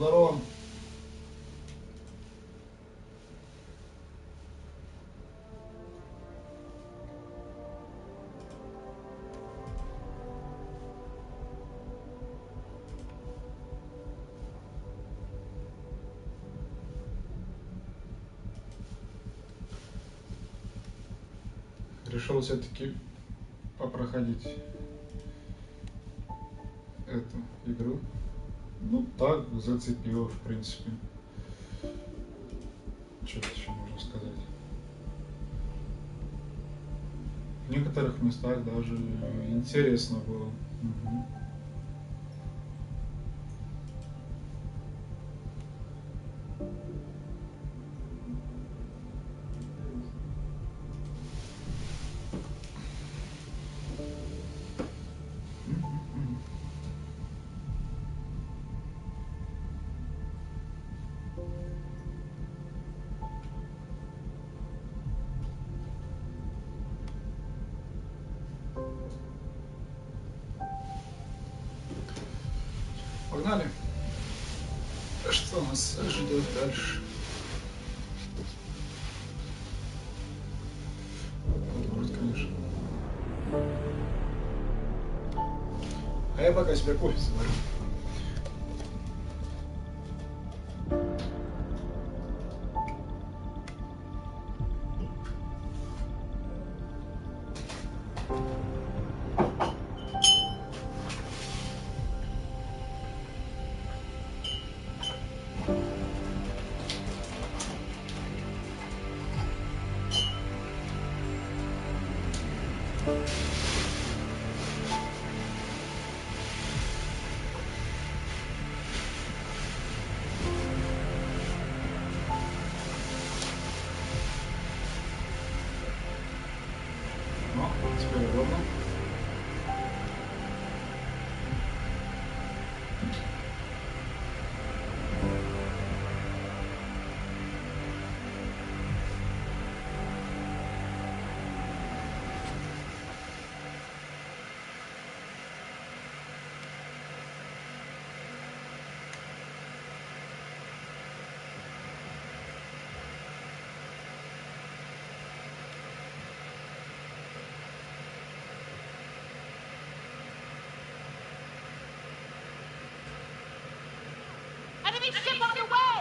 здорово. Решил все-таки попроходить эту игру. Ну так, зацепило, в принципе. Что еще можно сказать? В некоторых местах даже интересно было. Угу. Погнали. Что нас ждет дальше? Вроде, конечно. А я пока себе кофе заварю. Теперь удобно. Enemy ship on the way!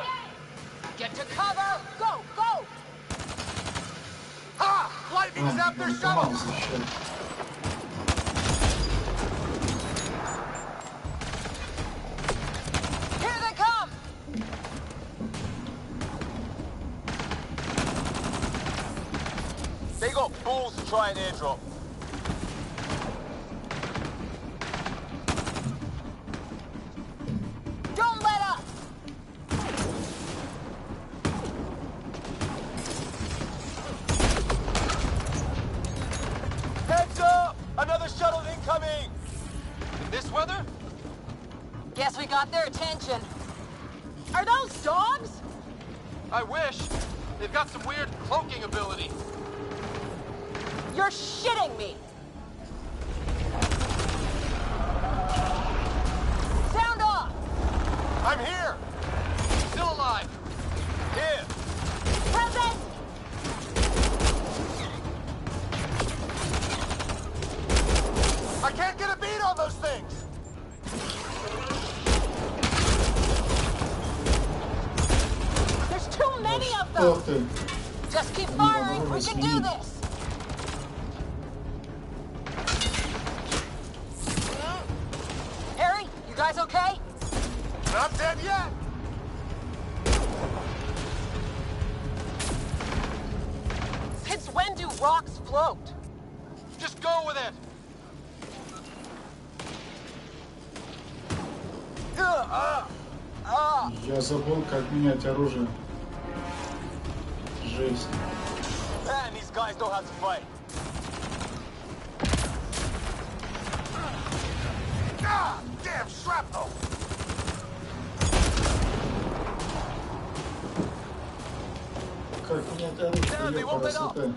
Get to cover! Go, go! Ha! Lightning zapped their shuttle! Here they come! They got balls to try an airdrop. Don't let up! Heads up! Another shuttle incoming! In this weather? Guess we got their attention. Are those dogs? I wish. They've got some weird cloaking ability. You're shitting me! Sound off! I'm here! Still alive! Here! Present! I can't get a beat on those things! There's too many of Что them! ты? Just keep firing, we can do this! Harry, you guys okay? Not dead yet! Since when do rocks float? Just go with it! Я забыл, как менять оружие. Жесть. Man, these guys know how to fight. Ah! Damn shrapnel! Как менять оружие? Ёпта, красота.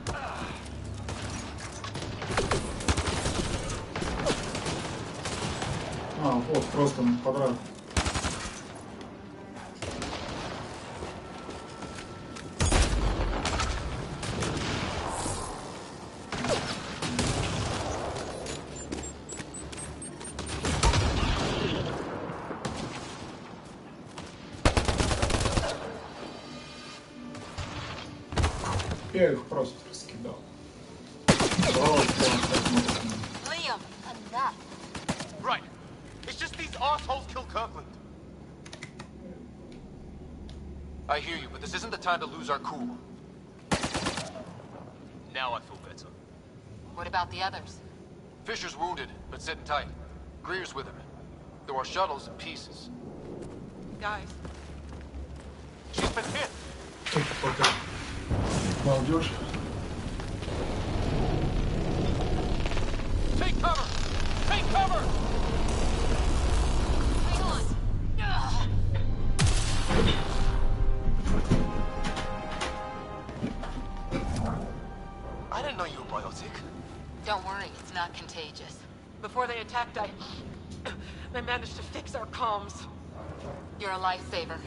А, вот, просто подряд. Я их просто раскидал. Liam, enough. Right. It's just these assholes killed Kirkland. I hear you, but this isn't the time to lose our cool. Now I feel better. What about the others? Fisher's wounded, but sitting tight. Greer's with him. Though our shuttle's in pieces. Guys. She's been hit. Молодежь. Take cover! Take cover! Hang on. Ugh. I didn't know you were biotic. Don't worry, it's not contagious. Before they attacked, I managed to fix our comms. You're a lifesaver.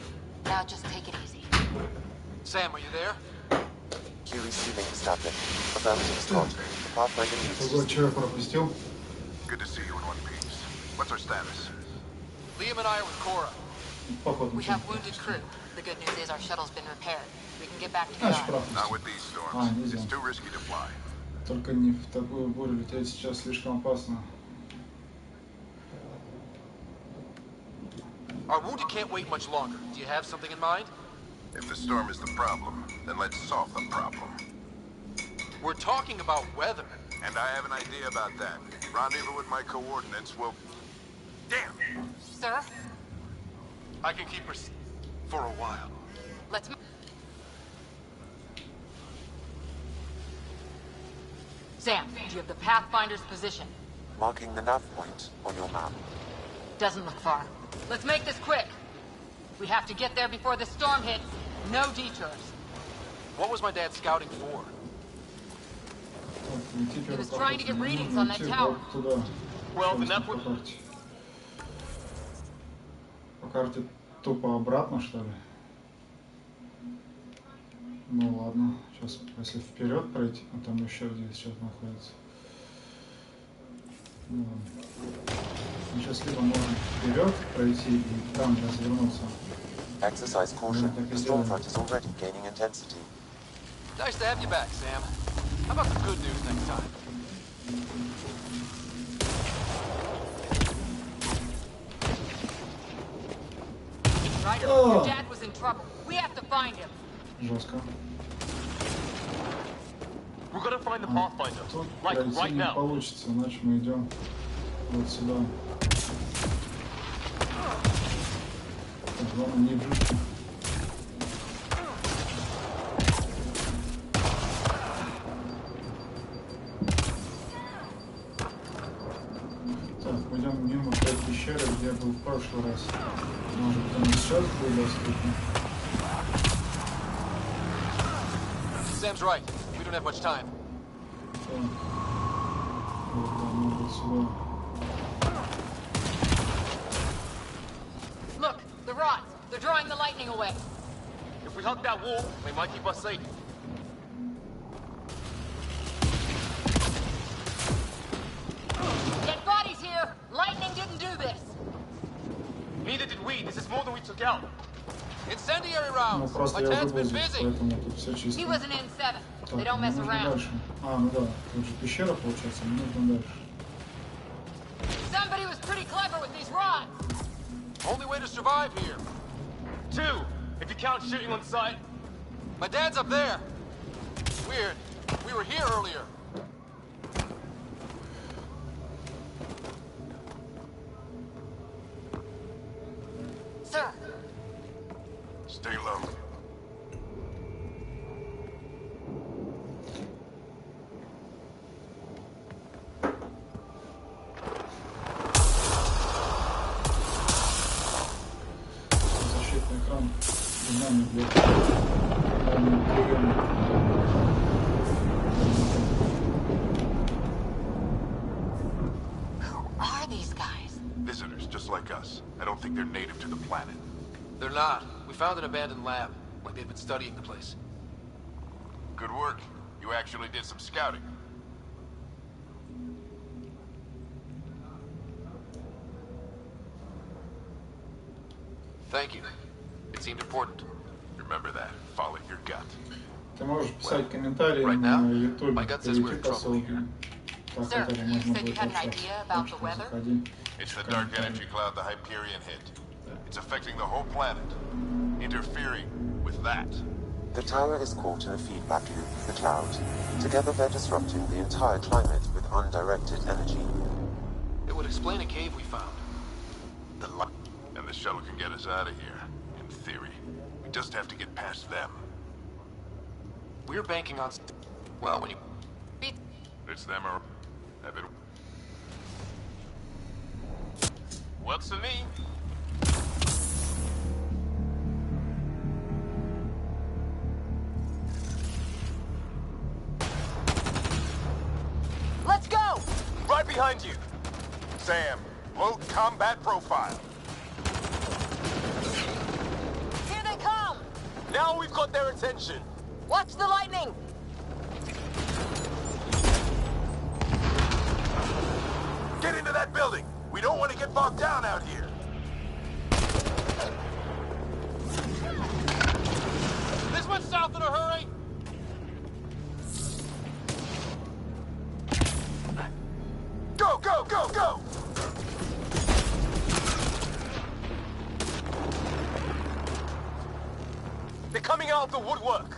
Now just take it easy. Sam, are you there? Q receiving established. Affirmative Scott. The Pathfinder needs to Другой человек пропустил. Good to see you in one piece. What's our status? Liam and I are with Cora. Походу. We have wounded crew. The good news is our shuttle's been repaired. We can get back to Значит, God. Not пропустил. with these storms. нельзя. It's too risky to fly. Только не в такую бурю лететь сейчас слишком опасно. Our wounded can't wait much longer. Do you have something in mind? If the storm is the problem, then let's solve the problem. We're talking about weather. And I have an idea about that. Rendezvous with my coordinates will... Damn! Sir, I can keep her for a while. let's... Sam, do you have the Pathfinder's position? marking the nav point on your map. Doesn't look far. Let's make this quick. We have to get there before the storm hits. No detours. What was my dad scouting for? He was trying to get readings on that tower. Туда. Well, then that По would... карте. По карте тупо обратно, что ли? Ну ладно, сейчас, если вперед пройти, а там еще где сейчас находится. Ну, ладно. Ну, сейчас либо можно вперед пройти и там развернуться. Exercise caution. The storm front is already gaining intensity. Nice to have you back, Sam. How about some good news next time? Ryder, your dad was in trouble. We have to find him. Жестко. We're gonna find the Pathfinder, Тут like пройти right не now. получится, иначе мы идем вот сюда. Главное не джучки. Так, пойдем мимо той пещеры, где я был в прошлый раз. Может, там и сейчас будет доступно. Sam's right. We don't have much time. Так. Вот, да, может, сюда. Look, the rods. They're drawing the lightning away. If we hug that wall, they might keep us safe. Dead bodies here. Lightning didn't do this. Neither did we. This is more than we took out. Incendiary Ну, rounds. просто My я dad's been выгрузил, busy. поэтому тут все чисто. He was an N7. Так, They don't mess нужно around. дальше. А, ну да, тут же пещера получается, мне нужно дальше. Somebody was pretty clever with these rods. Only way to survive here. 2, if you count shooting on sight. My dad's up there. Weird. We were here earlier. Sir, Stay low. Защитный экран. Динамик для приема. who are these guys? Visitors, just like us. I don't think they're native to the planet. They're not. We found an abandoned lab. Like they've been studying the place. Good work. You actually did some scouting. Thank you. It seemed important. Remember that. Follow your gut. Ты можешь писать комментарии right на now, YouTube, my gut says we're in перейти по trouble ссылке, here. по Sir, которой you можно said you будет had an общаться. idea Так about the что weather? заходи. It's the dark energy cloud the Hyperion hit. It's affecting the whole planet, interfering with that. The tower is caught in a feedback loop with the cloud. Together they're disrupting the entire climate with undirected energy. It would explain a cave we found. The light. And the shuttle can get us out of here, in theory. We just have to get past them. We're banking on... Well, when you... It's them or... Have it... Works for me. Let's go! Right behind you. Sam, load combat profile. Here they come! Now we've got their attention. Watch the lightning! Get into that building. We don't want to get bogged down out here. This one's south in a hurry. Go, go, go, go! They're coming out of the woodwork.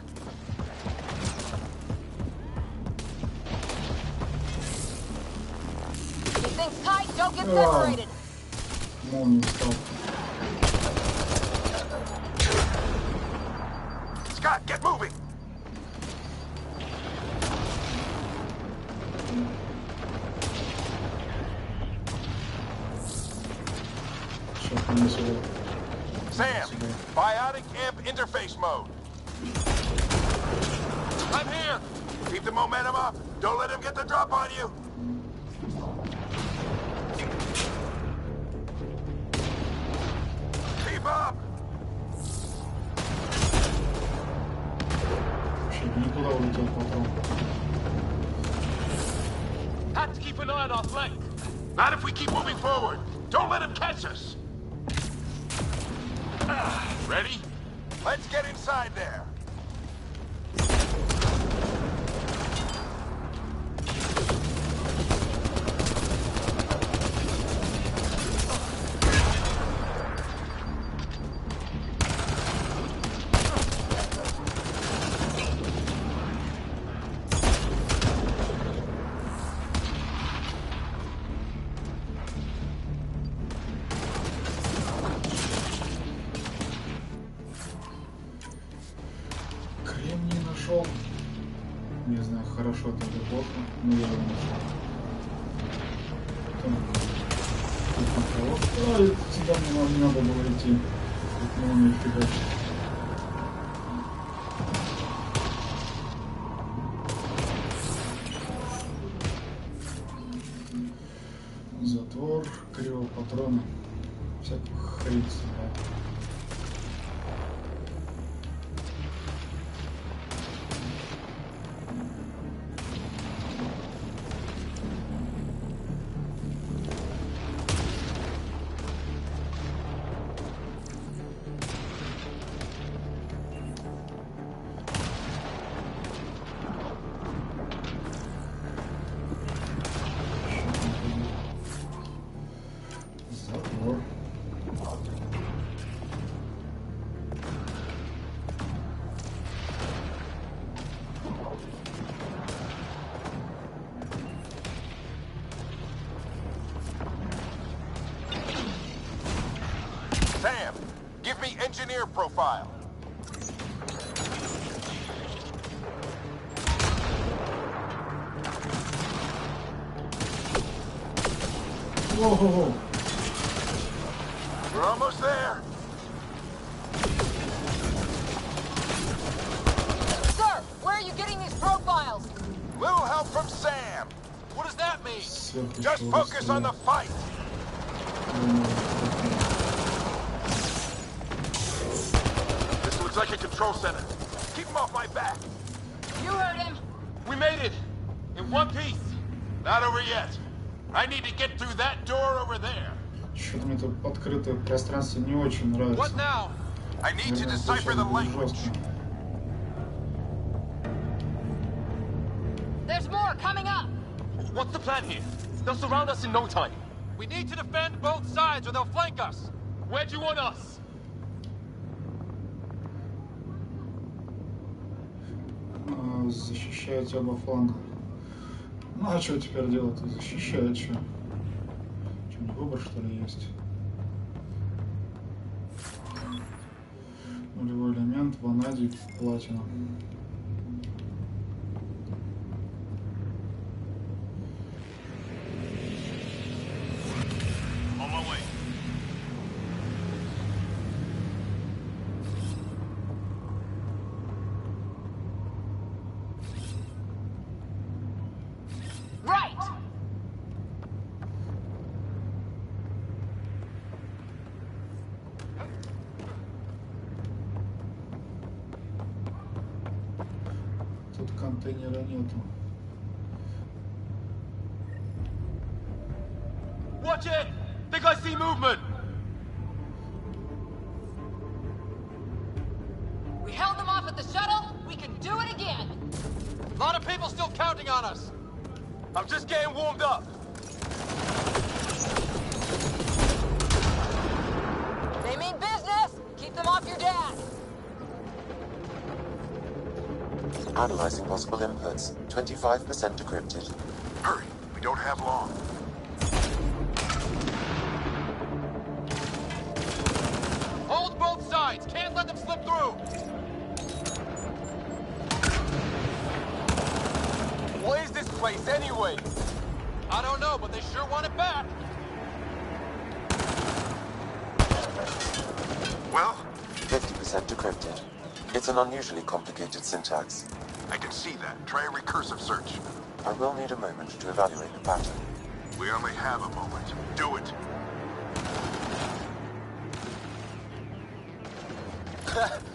Keep things tight, don't get Oh. separated! Молния встал. Scott, get moving! Сейчас принесу. Sam, biotic amp interface mode. I'm here. Keep the momentum up. Don't let him get the drop on you. Keep up. Вообще никуда улетел потом. Have to keep an eye on our flank. Not if we keep moving forward. Don't let him catch us. Ready? Let's get inside there. Кремний нашел. Не знаю, хорошо это или плохо, но я его нашел. Потом... А, это сюда не надо было идти. Тут молния фигачит. Затвор, криопатроны. Всякую хрень собирать. Затвор. Sam, give me engineer profile. Ого-го. We're almost there. Sir, where are you getting these profiles? Little help from Sam. What does that mean? Сверху Just еще focus on the fight. This looks like a control center. Keep him off my back. You heard him! We made it. In one piece. Not over yet. I need to get through that door over there. Что-то мне тут открытое пространство не очень нравится. What now? I need to Наверное, decipher the будет language. жестко. coming up! What's the plan here? They'll surround us in no time. We need to defend both sides or they'll flank us. Where'd you want us? Защищать оба фланга. Ну а что теперь делать? Защищать что? Что-нибудь выбор что ли есть? Нулевой элемент, ванадий, платина. Контейнера нету. Watch it! Think I see movement! We held them off at the shuttle. We can do it again. A lot of people still counting on us. I'm just getting warmed up. They mean business. Keep them off your dad. Analyzing possible inputs. 25% decrypted. Hurry, we don't have long. Hold both sides. Can't let them slip through. What is this place anyway? I don't know, but they sure want it back. Well, 50% decrypted. It's an unusually complicated syntax. I can see that. Try a recursive search. I will need a moment to evaluate the pattern. We only have a moment. Do it.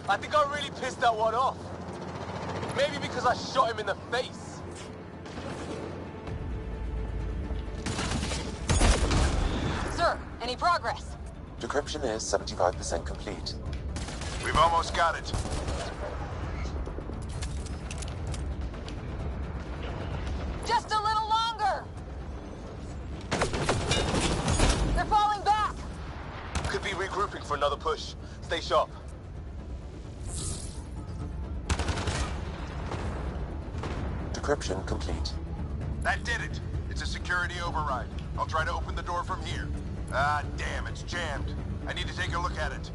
I think I really pissed that one off. Maybe because I shot him in the face. Sir, any progress? Decryption is 75% complete. We've almost got it. Just a little longer! They're falling back! Could be regrouping for another push. Stay sharp. Decryption complete. That did it. It's a security override. I'll try to open the door from here. Ah, damn, it's jammed. I need to take a look at it.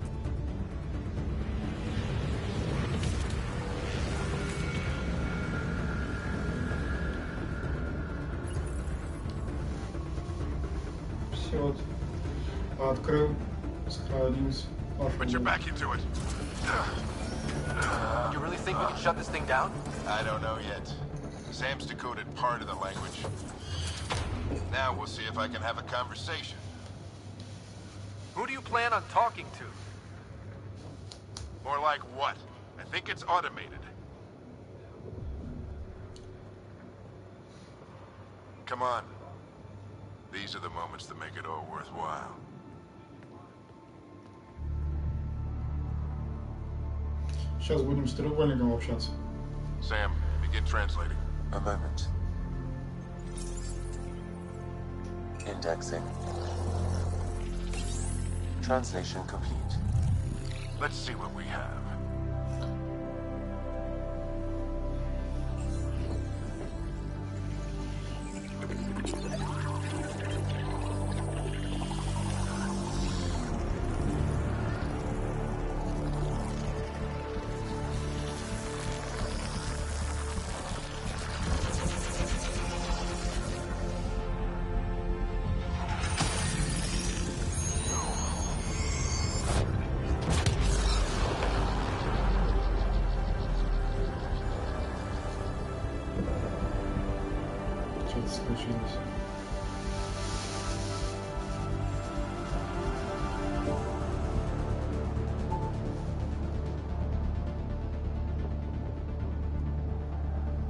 Все вот. Открыл. Сохранился. Put your back into it. You really think we can shut this thing down? I don't know yet. Sam's decoded part of the language. Now we'll see if I can have a conversation. Who do you plan on talking to? More like what? I think it's automated. Come on. These are the moments that make it all worthwhile. Сейчас будем с треугольником общаться. Sam, begin translating. A moment. Indexing. Translation complete. Let's see what we have. Что-то случилось.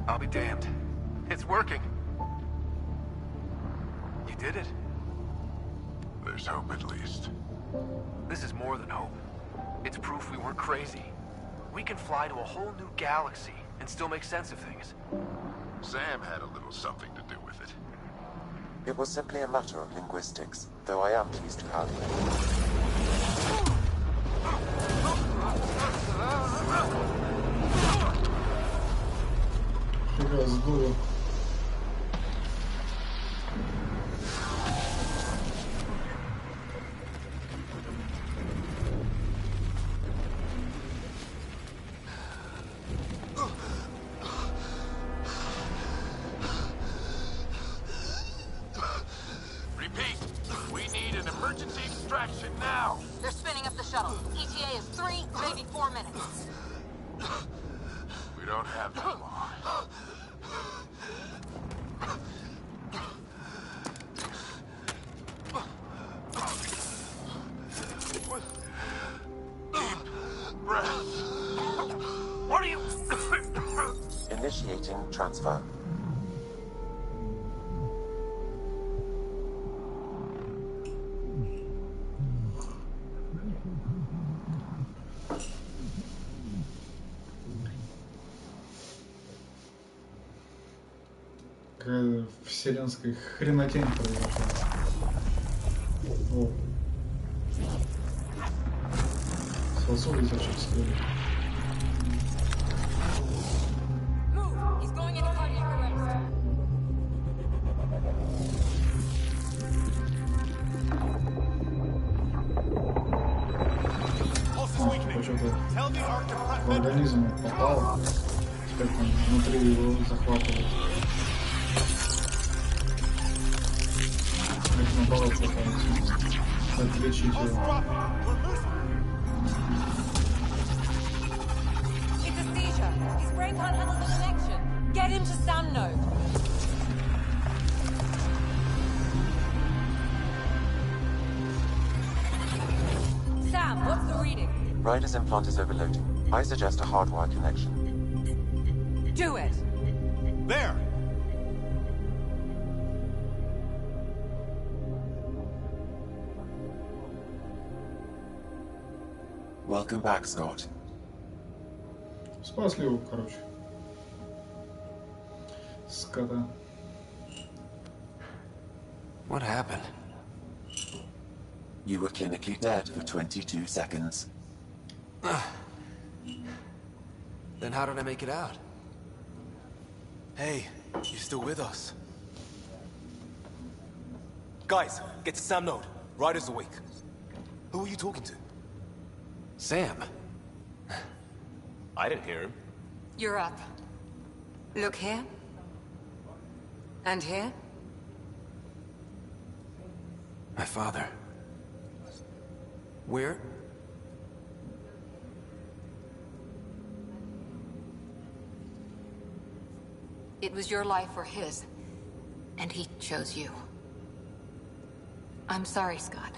I'll be damned. It's working. You did it. There's hope at least. This is more than hope. It's proof we weren't crazy. We can fly to a whole new galaxy and still make sense of things. Sam had a little something to do with it. It was simply a matter of linguistics, though I am pleased to have you. Фига сдуло. Repeat, we need an emergency extraction now. They're spinning up the shuttle. ETA is 3, maybe 4 minutes. We don't have that long. Deep breath. What are you? Initiating transfer. Какая вселенская хренотень произошла. О. Сосуды всяческие. Move! He's going into cardiac arrest. Типа что-то в организм попало. Теперь там внутри его захватывает. Это наоборот пытается отличить его. It's a seizure. His brain can't handle the connection. Get him to Sam node. Sam, what's the reading? Ryder's implant is overloading. I suggest a hardwire connection. Do it. There. Welcome back, Scott. Спасли его, короче. Скота. What happened? You were clinically dead for 22 seconds. Then how did I make it out? Hey, you still with us? Guys, get to Sam node. Ryder's awake. Who are you talking to? Sam. I didn't hear him. You're up. Look here. And here. My father. Where? It was your life or his. And he chose you. I'm sorry, Scott.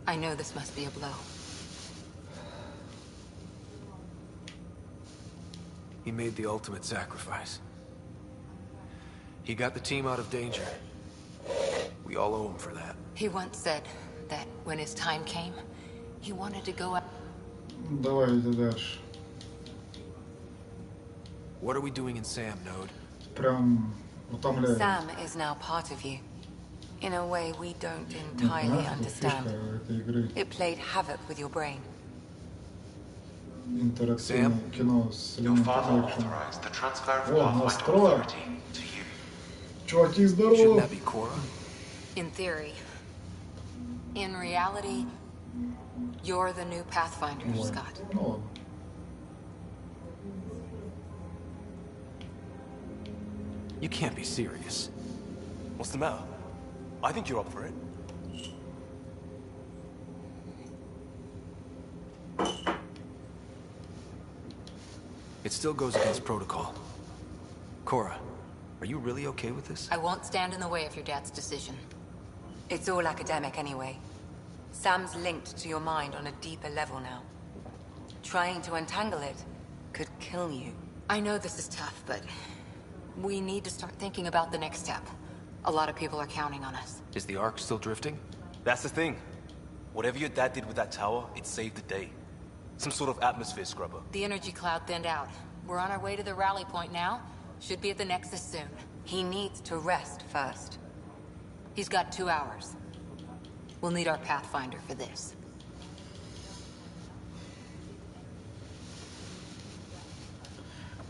I know this must be a blow. He made the ultimate sacrifice. He got the team out of danger. We all owe him for that. He once said that when his time came, he wanted to go out. Давай иди дальше. What are we doing in Sam node? Прям утомляет. Sam is now part of you. In a way we don't entirely understand. Фишка этой игры. It played havoc with your brain. Интерактивное кино с Your father элементами. authorized the transfer of О, Pathfinder настроен. authority to you. Чуваки, Shouldn't здорово! that be Cora? In theory. In reality, you're the new Pathfinder, Ой, Scott. ну ладно. You can't be serious. What's the matter? I think you're up for it. It still goes against protocol. Cora, are you really okay with this? I won't stand in the way of your dad's decision. It's all academic anyway. Sam's linked to your mind on a deeper level now. Trying to untangle it could kill you. I know this is tough, but we need to start thinking about the next step. A lot of people are counting on us. Is the Ark still drifting? That's the thing. Whatever your dad did with that tower, it saved the day. Some sort of atmosphere scrubber. The energy cloud thinned out. We're on our way to the rally point now. Should be at the Nexus soon. He needs to rest first. He's got 2 hours. We'll need our Pathfinder for this.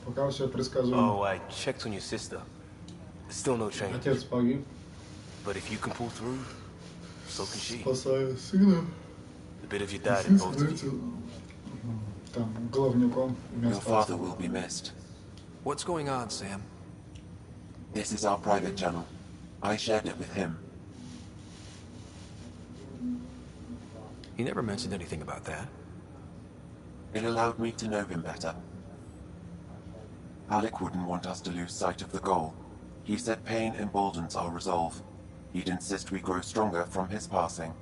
Пока все предсказуемо. Oh, I checked on your sister. Still no change. Отец погиб, But if you can pull through, so can she. спасая сына. A bit of you died in Сын both of you. становится там главнюком Your вместо father отца. will be missed. What's going on, Sam? This is our private channel. I shared it with him. He never mentioned anything about that. It allowed me to know him better. Alec wouldn't want us to lose sight of the goal. He said pain emboldens our resolve. He'd insist we grow stronger from his passing.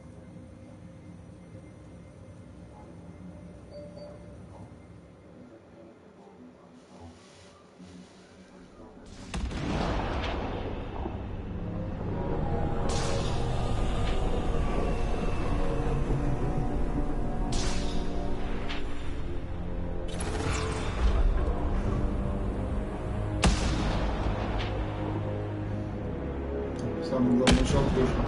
Самый главный шаг вышел.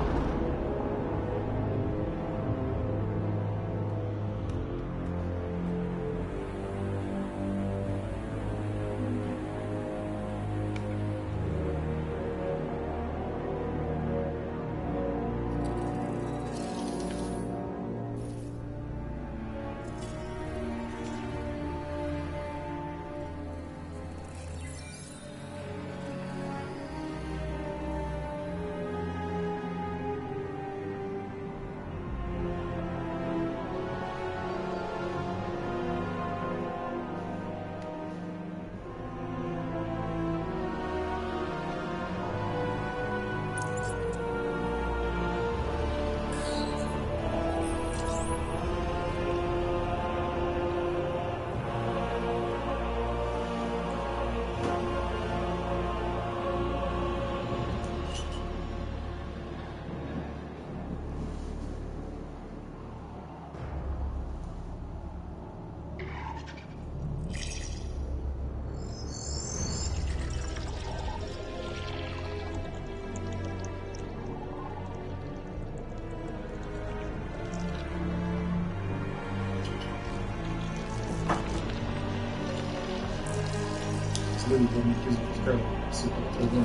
Следует плавники запускали, сыпать огонь.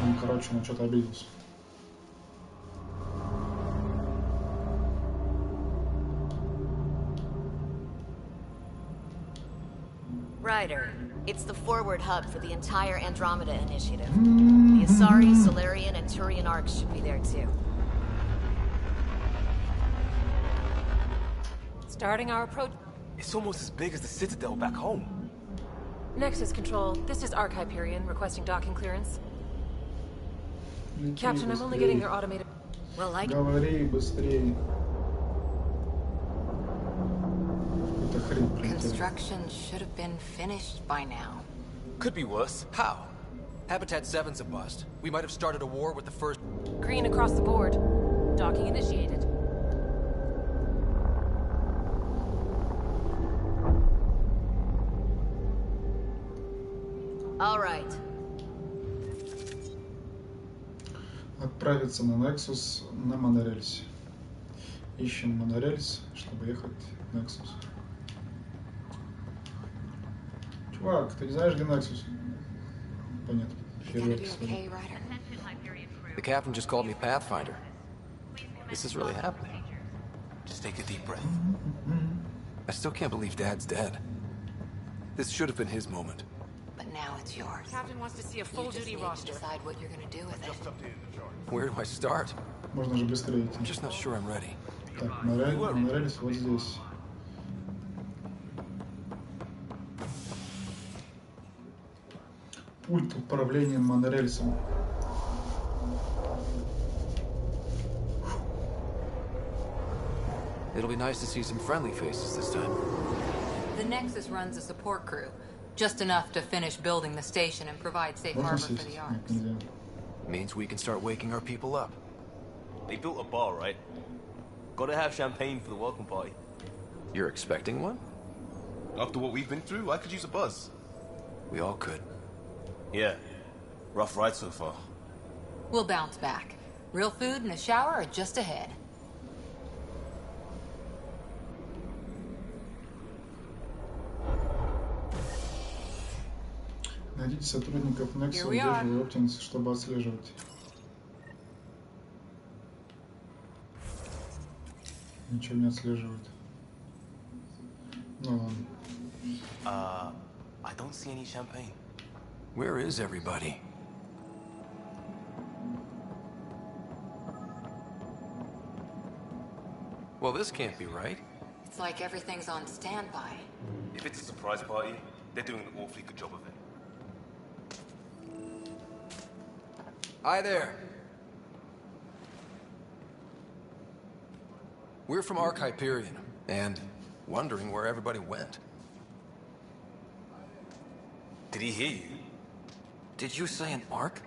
Он, короче, на что-то обиделся. Ryder, it's the forward hub for the entire Andromeda Initiative. The Asari, Solarian, and Turian arcs should be there too. Starting our approach. It's almost as big as the Citadel back home. Nexus Control, this is Arc Hyperion requesting docking clearance. Captain, I'm only getting your automated... Well, I... Говори быстрее. Это хрень прилетела. Construction should have been finished by now. Could be worse. How? Habitat 7's a bust. We might have started a war with the first... Green across the board. Docking initiated. All right. Отправиться на Nexus на монорельсе. Ищем монорельс, чтобы ехать в Nexus. Чувак, ты не знаешь, где Nexus? Понятно. You gonna Фейерверк do сегодня. okay, Ryder? The captain just called me Pathfinder. This is really happening. Just take a deep breath. I still can't believe Dad's dead. This should have been his moment. But now it's yours. Captain wants to see a You just full-duty need to roster. decide what you're gonna do with it. Where do I start? Можно же быстрее I'm идти. just not sure I'm ready. Так, монорельс вот здесь. Пульт управления монорельсом. It'll be nice to see some friendly faces this time. The Nexus runs a support crew. Just enough to finish building the station and provide safe harbor for the arcs. Means we can start waking our people up. They built a bar, right? Gotta have champagne for the welcome party. You're expecting one? After what we've been through, I could use a buzz. We all could. Yeah. Rough ride so far. We'll bounce back. Real food and a shower are just ahead. Найдите сотрудников Nexus, удерживая Оптимус, чтобы отслеживать. Ничего не отслеживает. Ну ладно. I don't see any champagne. Where is everybody? Well, this can't be right. It's like everything's on standby. If it's a surprise party, they're doing an awfully good job of it. Hi there. We're from Ark Hyperion, and wondering where everybody went. Did he hear you? Did you say an Ark?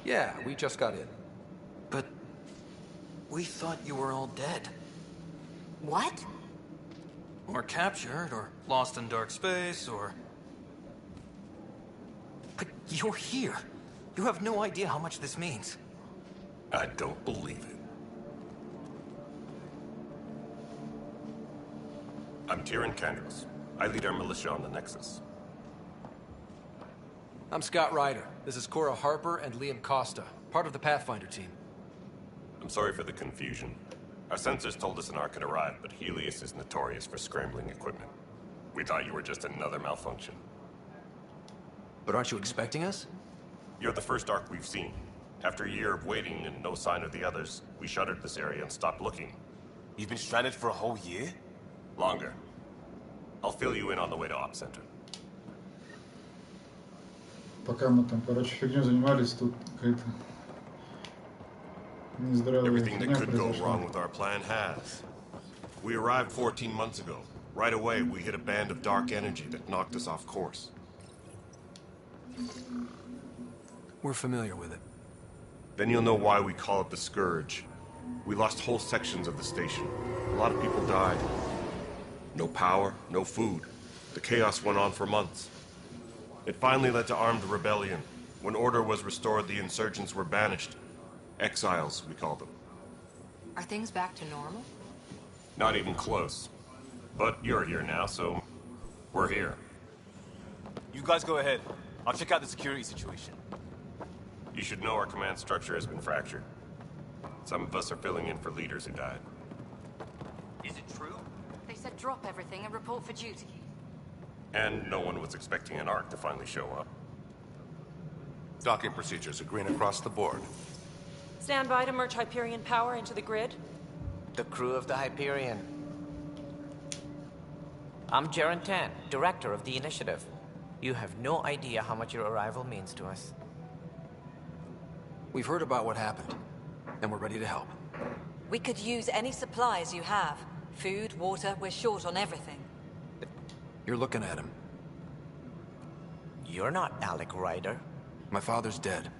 Yeah, we just got in. But we thought you were all dead. What? Or captured, or lost in dark space, or... But you're here. You have no idea how much this means. I don't believe it. I'm Tyrion Kandros. I lead our militia on the Nexus. I'm Scott Ryder. This is Cora Harper and Liam Costa, part of the Pathfinder team. I'm sorry for the confusion. Our sensors told us an Ark had arrived, but Helios is notorious for scrambling equipment. We thought you were just another malfunction. But aren't you expecting us? You're the first Ark we've seen. After a year of waiting and no sign of the others, we shuttered this area and stopped looking. You've been stranded for a whole year? Longer. I'll fill you in on the way to Op Center. Пока мы там, короче, фигню занимались, тут какая-то нездоровая Everything that фигня could go произошла. wrong with our plan has. We arrived 14 months ago. Right away, we hit a band of dark energy that knocked us off course. We're familiar with it. Then you'll know why we call it the Scourge. We lost whole sections of the station. A lot of people died. No power, no food. The chaos went on for months. It finally led to armed rebellion. When order was restored, the insurgents were banished. Exiles, we call them. Are things back to normal? Not even close. But you're here now, so we're here. You guys go ahead. I'll check out the security situation. You should know our command structure has been fractured. Some of us are filling in for leaders who died. Is it true? They said drop everything and report for duty. And no one was expecting an Ark to finally show up. Docking procedures are green across the board. Stand by to merge Hyperion power into the grid. The crew of the Hyperion. I'm Jaren Tan, director of the initiative. You have no idea how much your arrival means to us. We've heard about what happened, and we're ready to help. We could use any supplies you have. Food, water, we're short on everything. You're looking at him. You're not Alec Ryder. My father's dead.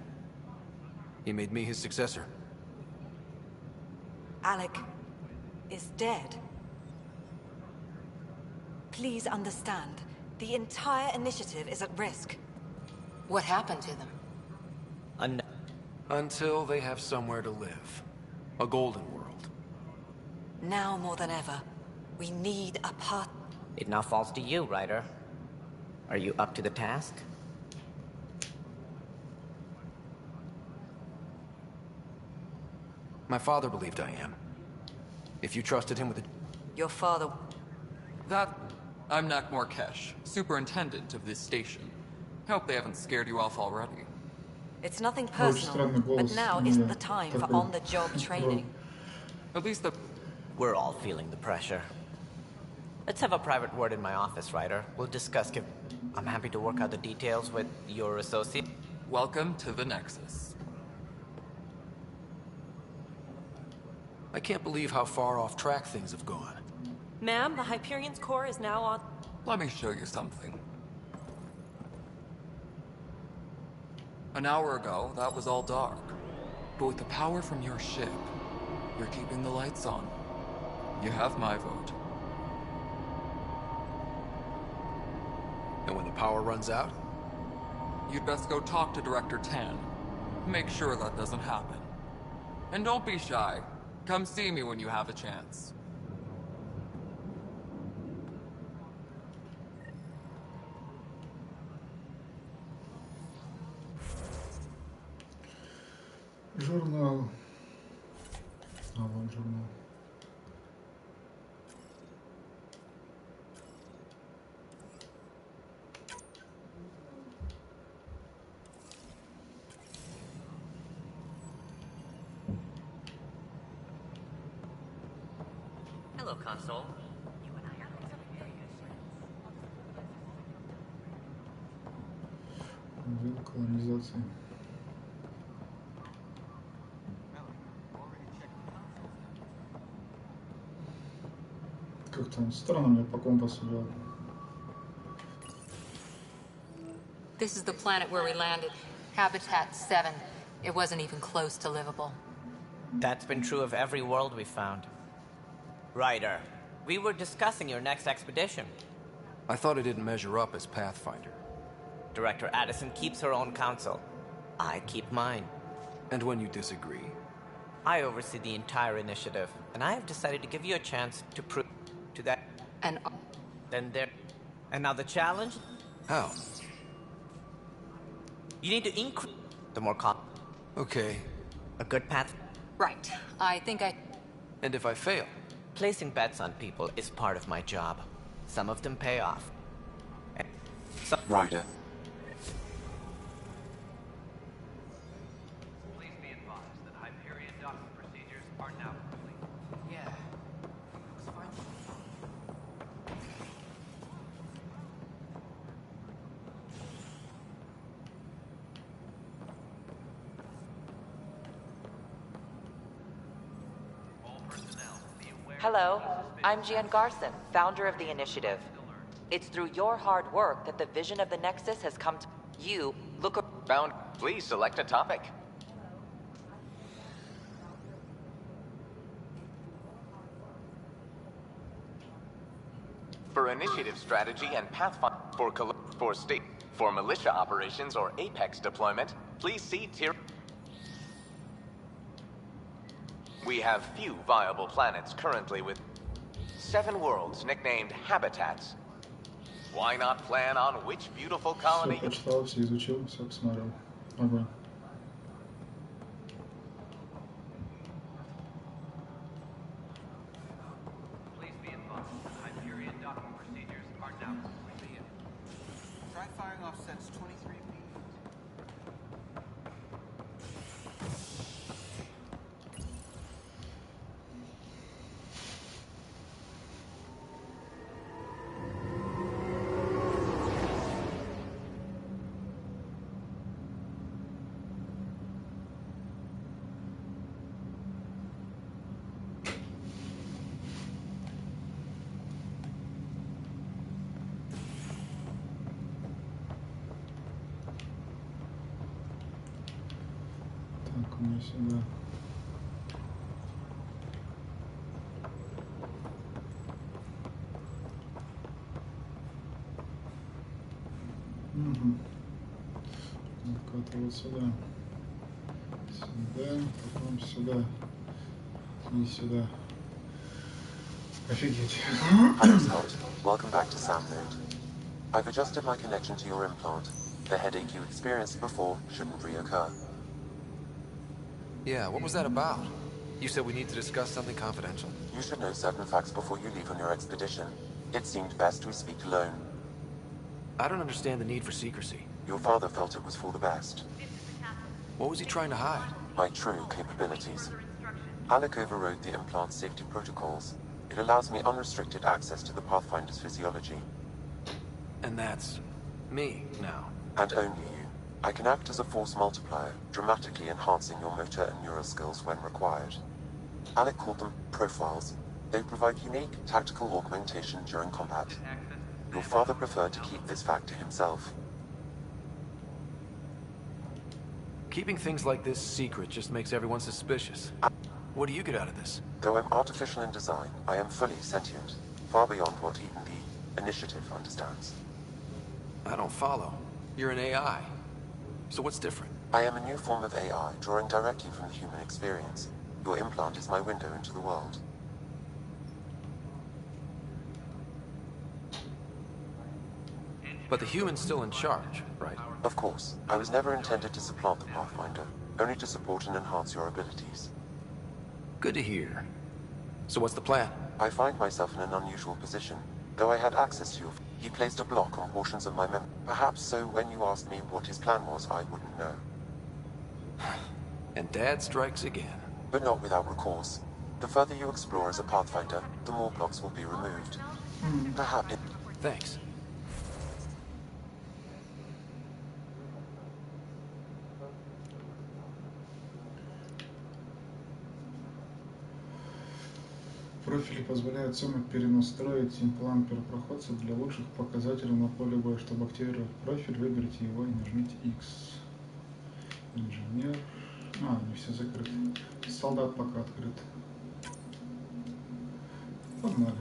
He made me his successor. Alec is dead. Please understand, the entire initiative is at risk. What happened to them? Until they have somewhere to live. A golden world. Now more than ever, we need a part. It now falls to you, Ryder. Are you up to the task? My father believed I am. If you trusted him with it... Your father... I'm Nak Morkesh, superintendent of this station. Hope they haven't scared you off already. It's nothing personal, but now isn't the time for on-the-job training. At least the... We're all feeling the pressure. Let's have a private word in my office, Ryder. We'll discuss I'm happy to work out the details with your associate. Welcome to the Nexus. I can't believe how far off track things have gone. Ma'am, the Hyperion's core is now on... Let me show you something. An hour ago, that was all dark. But with the power from your ship, you're keeping the lights on. You have my vote. And when the power runs out? You'd best go talk to Director Tan. Make sure that doesn't happen. And don't be shy. Come see me when you have a chance. Журнал. А, вон журнал. Hello, console. Отдел колонизации. Как там странно мне по компасу вел. This is the planet where we landed. Habitat 7. It wasn't even close to livable. That's been true of every world we found. Ryder, we were discussing your next expedition. I thought it didn't measure up as Pathfinder. Director Addison keeps her own counsel. I keep mine. And when you disagree? I oversee the entire initiative, and I have decided to give you a chance to prove to that. And then there. And now the challenge? How? You need to increase the more Okay. A good path. Right. I think I... And if I fail? Placing bets on people is part of my job. Some of them pay off. Some... Ryder. Please be advised that Hyperion docking procedures are now complete. Yeah. Hello, I'm Jan Garson, founder of the initiative. It's through your hard work that the vision of the Nexus has come to you. Look around. Please select a topic. For initiative strategy and pathfinder for militia operations or Apex deployment, please see tier. We have few viable planets currently with 7 worlds nicknamed habitats. Why not plan on which beautiful colony? Все прочитал, все изучил, все посмотрел. Огонь. Please be advised that Hyperion docking procedures are now complete. Try firing off sets 23B. Так, мне сюда. Угу. Так, это вот сюда. Сюда, потом сюда. И сюда. Офигеть. Hello, Scott. Welcome back to Sam Mode. I've adjusted my connection to your implant. The headache you experienced before shouldn't reoccur. Yeah, what was that about? You said we need to discuss something confidential. You should know certain facts before you leave on your expedition. It seemed best we speak alone. I don't understand the need for secrecy. Your father felt it was for the best. What was he trying to hide? My true capabilities. Alec overrode the implant's safety protocols. It allows me unrestricted access to the Pathfinder's physiology. And that's me now. And only you. I can act as a force multiplier, dramatically enhancing your motor and neural skills when required. Alec called them profiles. They provide unique tactical augmentation during combat. Your father preferred to keep this fact to himself. Keeping things like this secret just makes everyone suspicious. What do you get out of this? Though I'm artificial in design, I am fully sentient, far beyond what even the Initiative understands. I don't follow. You're an AI. So what's different? I am a new form of AI, drawing directly from the human experience. Your implant is my window into the world. But the human's still in charge, right? Of course. I was never intended to supplant the Pathfinder, only to support and enhance your abilities. Good to hear. So what's the plan? I find myself in an unusual position. Though I had access to your... He placed a block on portions of my memory. Perhaps so when you asked me what his plan was, I wouldn't know. And Dad strikes again. But not without recourse. The further you explore as a Pathfinder, the more blocks will be removed. Perhaps... Thanks. Профили позволяют Сому перенастроить имплант первопроходца для лучших показателей на поле боя. Чтобы активировать профиль, выберите его и нажмите X. Инженер. Не все закрыты. Солдат пока открыт. Погнали.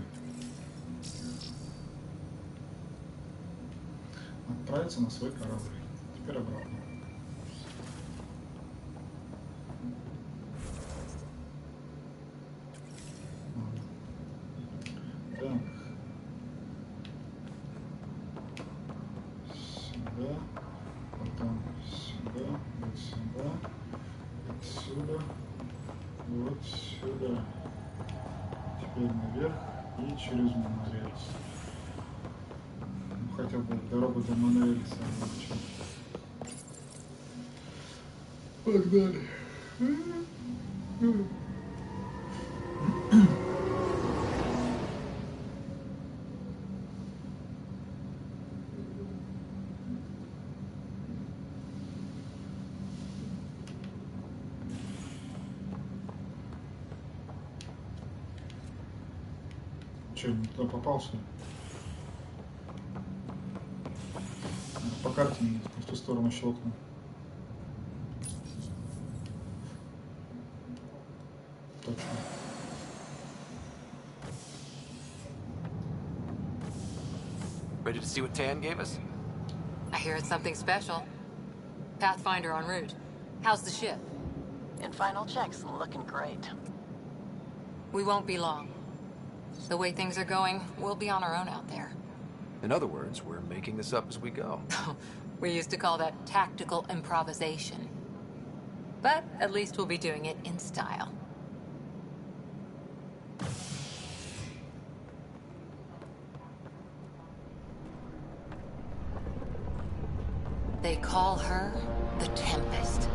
Отправиться на свой корабль. Теперь обратно. Так. Сюда. Потом сюда. Вот сюда. Отсюда. Вот сюда. Теперь наверх и через монорельс. Хотя бы дорогу до монорельса облегчить. Погнали. Че, не туда попал, что ли? По карте не в ту сторону щелкнул. Точно. Ready to see what Tan gave us? I hear it's something special. Pathfinder en route. How's the ship? In final checks, looking great. We won't be long. The way things are going, we'll be on our own out there. In other words, we're making this up as we go. We used to call that tactical improvisation. But at least we'll be doing it in style. They call her the Tempest.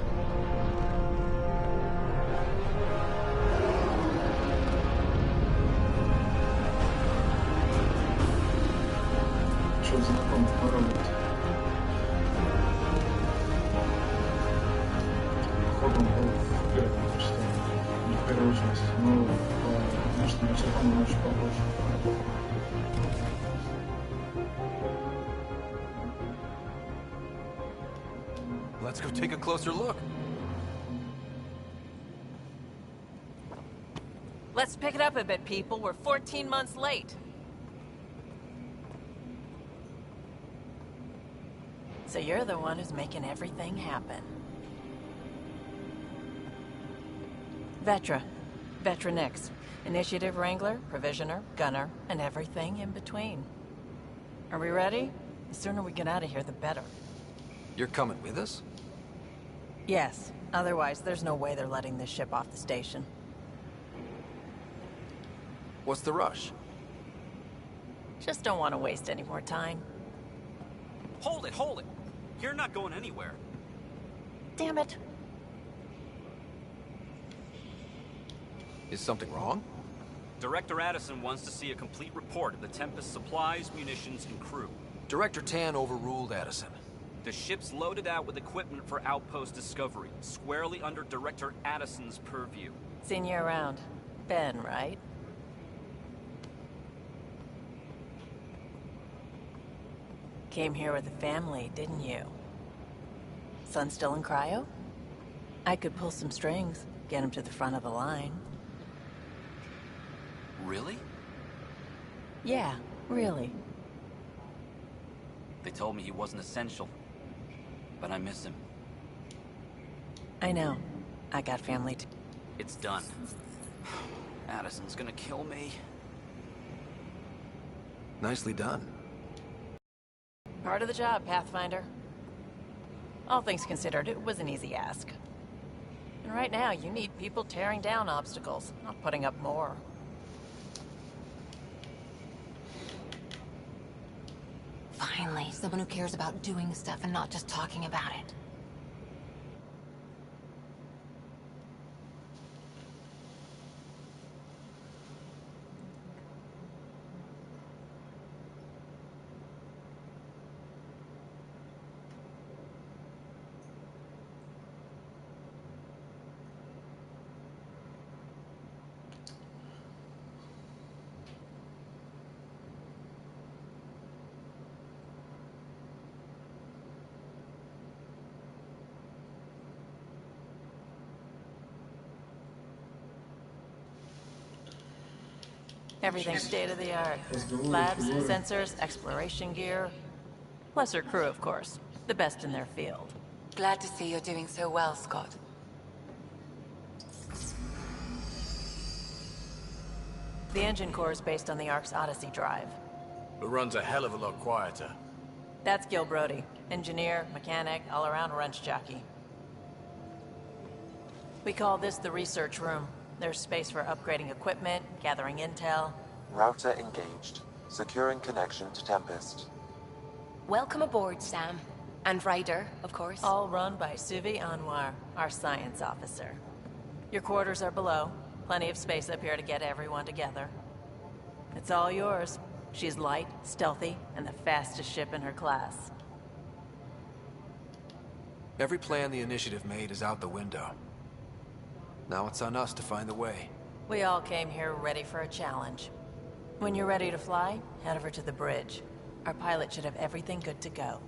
Что знакомый корабль? Походу он был в первом, что не в первую часть, но по внешнему чертам он очень похож. Let's go take a closer look. Let's pick it up a bit, people. We're 14 months late. So you're the one who's making everything happen. Vetra. Vetra Nix. Initiative Wrangler, Provisioner, Gunner, and everything in between. Are we ready? The sooner we get out of here, the better. You're coming with us? Yes. Otherwise, there's no way they're letting this ship off the station. What's the rush? Just don't want to waste any more time. Hold it, hold it! You're not going anywhere. Damn it. Is something wrong? Director Addison wants to see a complete report of the Tempest's supplies, munitions, and crew. Director Tan overruled Addison. The ship's loaded out with equipment for outpost discovery, squarely under Director Addison's purview. Seen you around. Ben, right? Came here with a family, didn't you? Son still in cryo? I could pull some strings, get him to the front of the line. Really? Yeah, really. They told me he wasn't essential, but I miss him. I know. I got family too. It's done. Addison's gonna kill me. Nicely done. Part of the job, Pathfinder. All things considered, it was an easy ask. And right now, you need people tearing down obstacles, not putting up more. Finally, someone who cares about doing stuff and not just talking about it. Everything's state-of-the-art. Labs, sensors, exploration gear. Plus her crew, of course. The best in their field. Glad to see you're doing so well, Scott. The engine core is based on the Ark's Odyssey drive. But runs a hell of a lot quieter. That's Gil Brody. Engineer, mechanic, all-around wrench jockey. We call this the research room. There's space for upgrading equipment, gathering intel. Router engaged. Securing connection to Tempest. Welcome aboard, Sam. And Ryder, of course. All run by Suvi Anwar, our science officer. Your quarters are below. Plenty of space up here to get everyone together. It's all yours. She's light, stealthy, and the fastest ship in her class. Every plan the Initiative made is out the window. Now it's on us to find the way. We all came here ready for a challenge. When you're ready to fly, head over to the bridge. Our pilot should have everything good to go.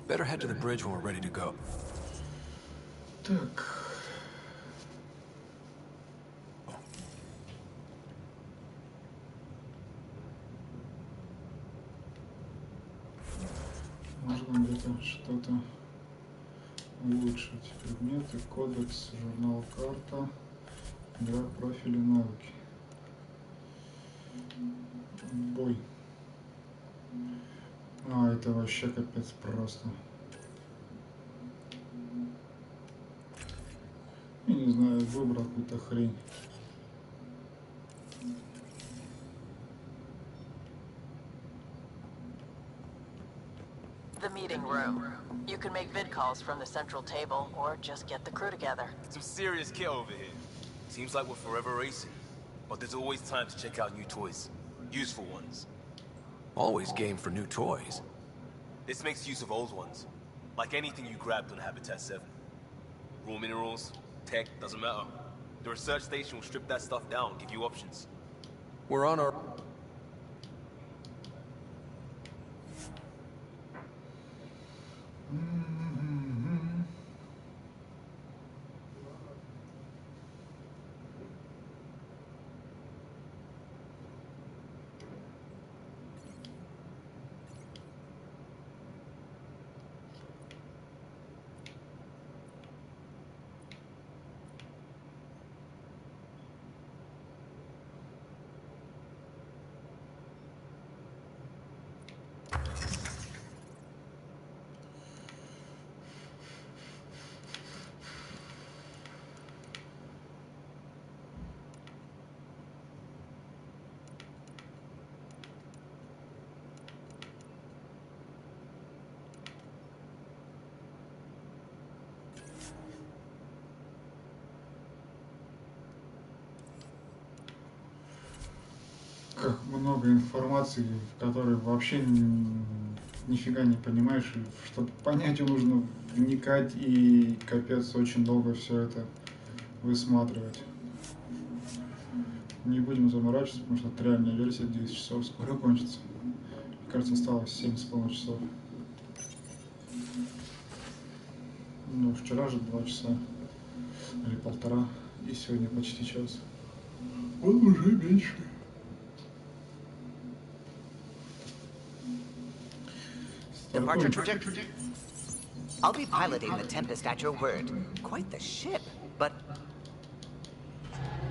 Better head to the bridge when we're ready to go. Так. Можно где-то что-то улучшить. Предметы, кодекс, журнал, карта, игра, профили, навыки. Бой. А, это вообще капец просто. Я не знаю, выбрал какую-то хрень. The meeting room. You can make vid calls from the central table, or just get the crew together. Some serious kit over here. Seems like we're forever racing. But there's always time to check out new toys. Useful ones. Always game for new toys. This makes use of old ones. Like anything you grabbed on Habitat 7. Raw minerals, tech, doesn't matter. The research station will strip that stuff down, give you options. We're on our... настолько много информации, в которой вообще нифига не понимаешь, и чтобы понять, нужно вникать и капец очень долго все это высматривать. Не будем заморачиваться, потому что реальная версия 10 часов скоро кончится. Мне кажется, осталось 7,5 часов. Ну, вчера же 2 часа или 1,5, и сегодня почти час. Он уже меньше. Departure trajectory. I'll be piloting the Tempest at your word. Quite the ship, but...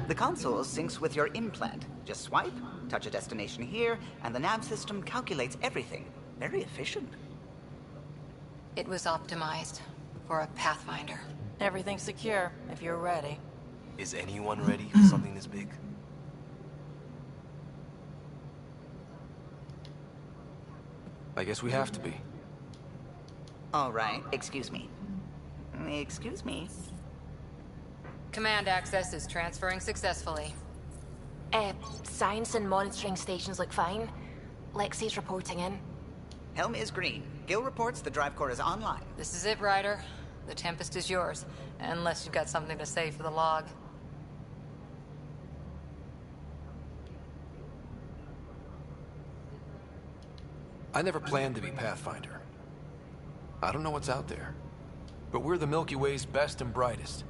The console syncs with your implant. Just swipe, touch a destination here, and the nav system calculates everything. Very efficient. It was optimized for a Pathfinder. Everything's secure, if you're ready. Is anyone ready for something this big? I guess we have to be. All right, excuse me. Excuse me. Command access is transferring successfully. Science and monitoring stations look fine. Lexi's reporting in. Helm is green. Gil reports the drive core is online. This is it, Ryder. The Tempest is yours, unless you've got something to say for the log. I never planned to be Pathfinder. I don't know what's out there, but we're the Milky Way's best and brightest.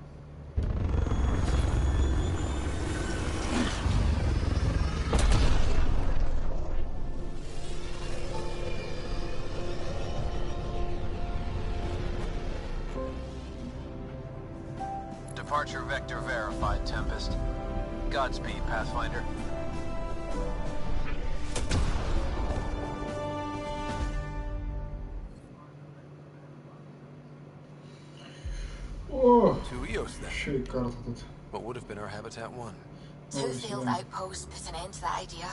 Departure vector verified, Tempest. Godspeed, Pathfinder. Oh, Two EOS then. еще и карта тут. What would have been our Habitat 1? Two failed outposts put an end to that idea.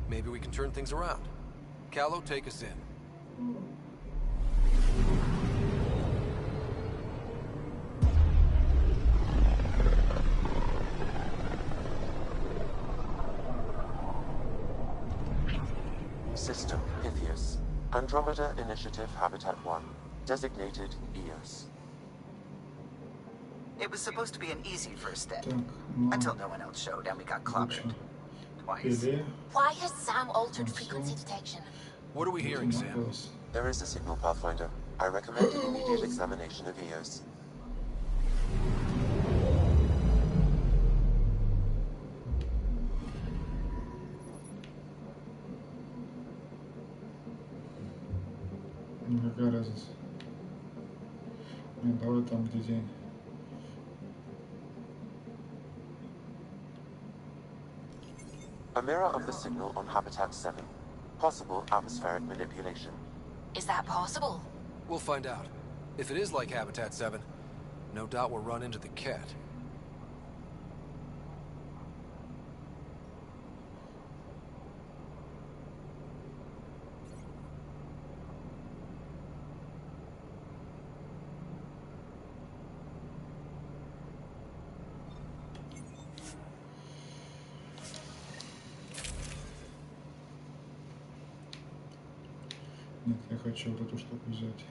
Maybe we can turn things around. Callow, take us in. System, Pythias. Andromeda Initiative Habitat 1. Designated EOS. It was supposed to be an easy first step. Until no one else showed and we got clobbered. Twice. Why has Sam altered frequency detection? What are we hearing, Sam? There is a signal, Pathfinder. I recommend an immediate examination of EOS. Какая разница? Нет, давай там, где день. A mirror of the signal on Habitat 7. Possible atmospheric manipulation. Is that possible? We'll find out. If it is like Habitat 7, no doubt we'll run into the cat. Нет, я хочу вот эту штуку взять.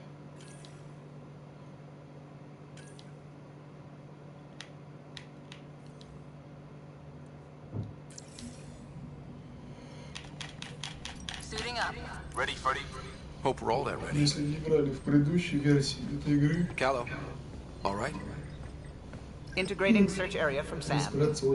Suiting up. Ready, Freddy? Hope we're all that ready. Если не играли в предыдущей версии этой игры, Callow, all right? Integrating search area from Sam.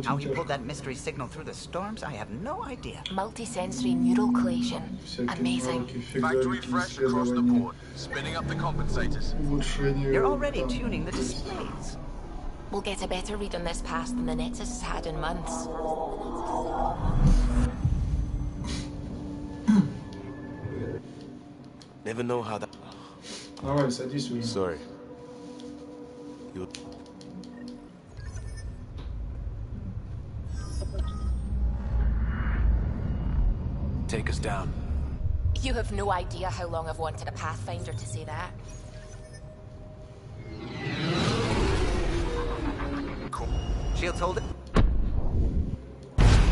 How he pulled that mystery signal through the storms, I have no idea. Multisensory neural collation. Amazing. Factory fresh across the board. Spinning up the compensators. You're already tuning the displays. We'll get a better read on this pass than the Nexus has had in months. Never know how that... Давай, садись уже. Sorry. You... Take us down. You have no idea how long I've wanted a Pathfinder to say that. Shields hold it.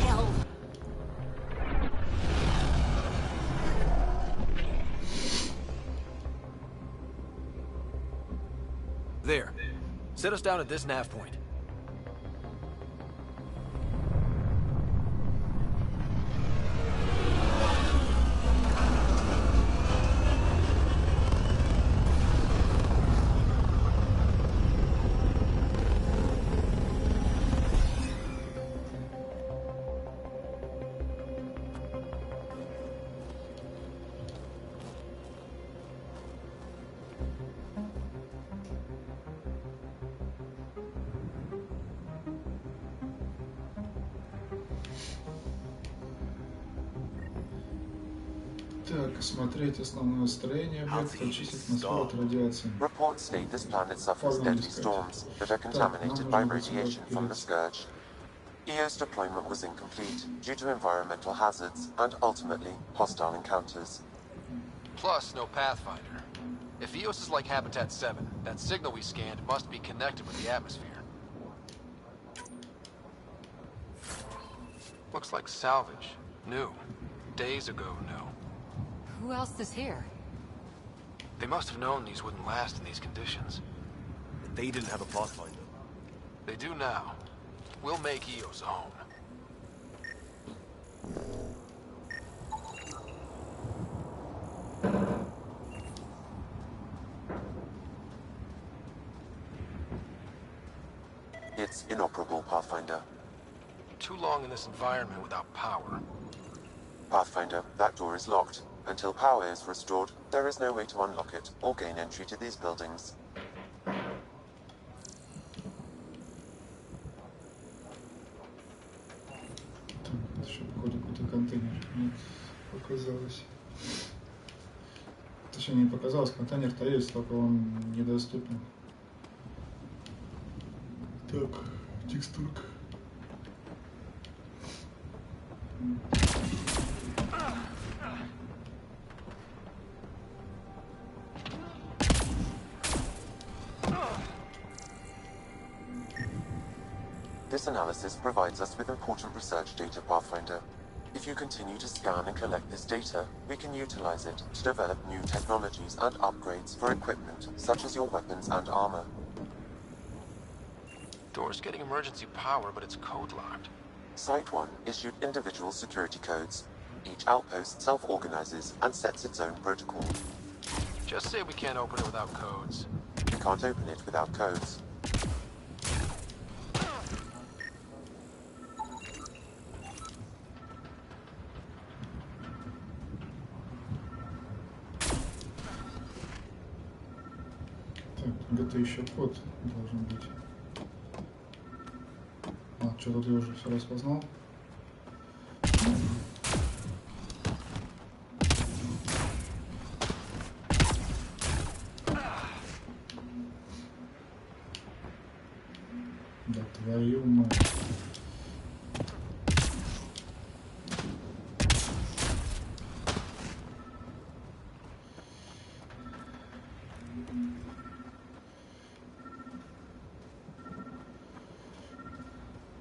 Hell. Set us down at this nav point. Так, смотреть основное строение объекта, очистить Москву от радиации. Reports state this planet suffers deadly storms that are contaminated by radiation from the scourge. EO's deployment was incomplete due to environmental hazards and ultimately hostile encounters. Plus, no Pathfinder. If EOS is like Habitat 7, that signal we scanned must be connected with the atmosphere. Looks like salvage. New. Days ago, new. Who else is here? They must have known these wouldn't last in these conditions. They didn't have a Pathfinder. They do now. We'll make EOS a home. It's inoperable, Pathfinder. Too long in this environment without power. Pathfinder, that door is locked. Until power is restored, there is no way to unlock it or gain entry to these buildings. Это еще, походу, какой-то контейнер. Нет, показалось. Точнее, не показалось, контейнер-то есть, только он недоступен. Так, текстурка. This analysis provides us with important research data, Pathfinder. If you continue to scan and collect this data, we can utilize it to develop new technologies and upgrades for equipment, such as your weapons and armor. Door's getting emergency power, but it's code-locked. Site 1 issued individual security codes. Each outpost self-organizes and sets its own protocol. Just say we can't open it without codes. We can't open it without codes. Где-то еще код должен быть. А, что-то я уже все распознал. Да твою мать.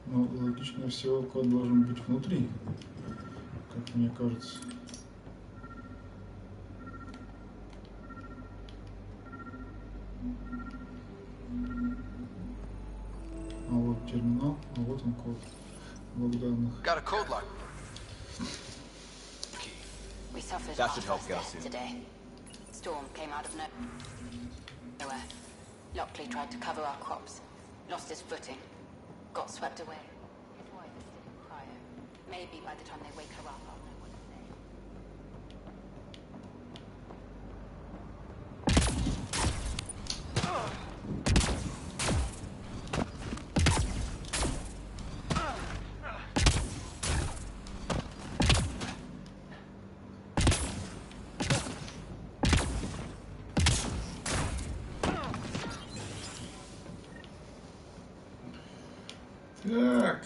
Но логичнее всего код должен быть внутри, как мне кажется. А вот терминал, а вот он код блок данных. Got a code lock. We suffered That should help our get first us death in. today. Storm came out of nowhere. Lockley tried to cover our crops, lost his footing, got swept away. His wife is still in cryo. Maybe by the time they wake her up, I'll know what to say. Так,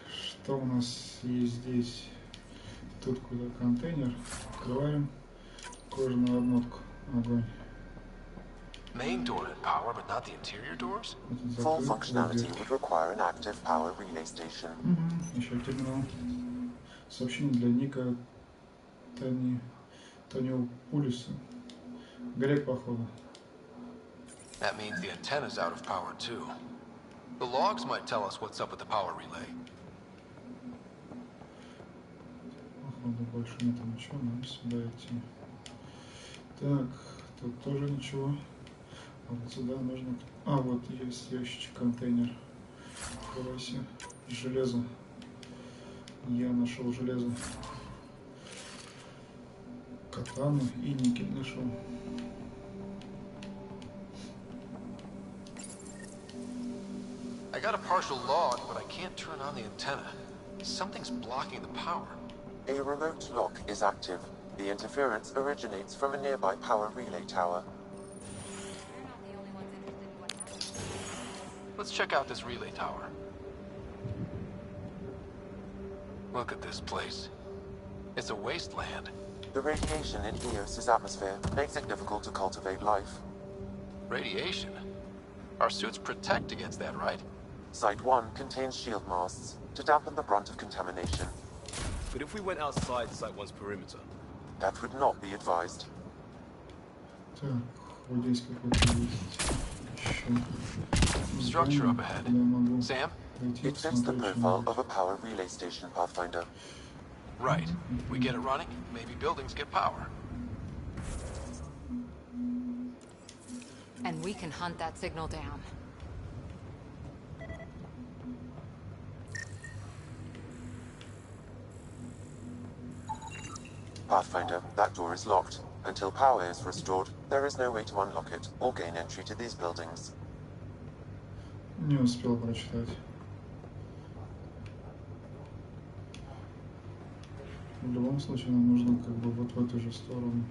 что у нас есть здесь? Тут куда контейнер. Открываем. Кожаную обмотку. Огонь. Main door had power, but not the interior doors? Full functionality would require an active power relay station. Еще терминал. Сообщение для Ника Тониопулиса. Грек, походу. That means the antenna's out of power, too. The logs might tell us what's up with the power relay. Походу больше нет ничего, надо сюда идти. Так, тут тоже ничего. А вот сюда нужно... А, вот есть ящичек, контейнер. Откройся. Железо. Я нашел железо. Катану и никель нашел. I got a partial log, but I can't turn on the antenna. Something's blocking the power. A remote lock is active. The interference originates from a nearby power relay tower. Let's check out this relay tower. Look at this place. It's a wasteland. The radiation in Eos's atmosphere makes it difficult to cultivate life. Radiation? Our suits protect against that, right? Site 1 contains shield masts to dampen the brunt of contamination. But if we went outside Site 1's perimeter? That would not be advised. Так, вот здесь какой-то есть еще. Structure up ahead. Sam? It fits the profile of a power relay station, Pathfinder. Right. We get it running, maybe buildings get power. And we can hunt that signal down. Pathfinder, that door is locked. Until power is restored, there is no way to unlock it or gain entry to these buildings. Не успел прочитать. В любом случае нам нужно как бы вот в эту же сторону.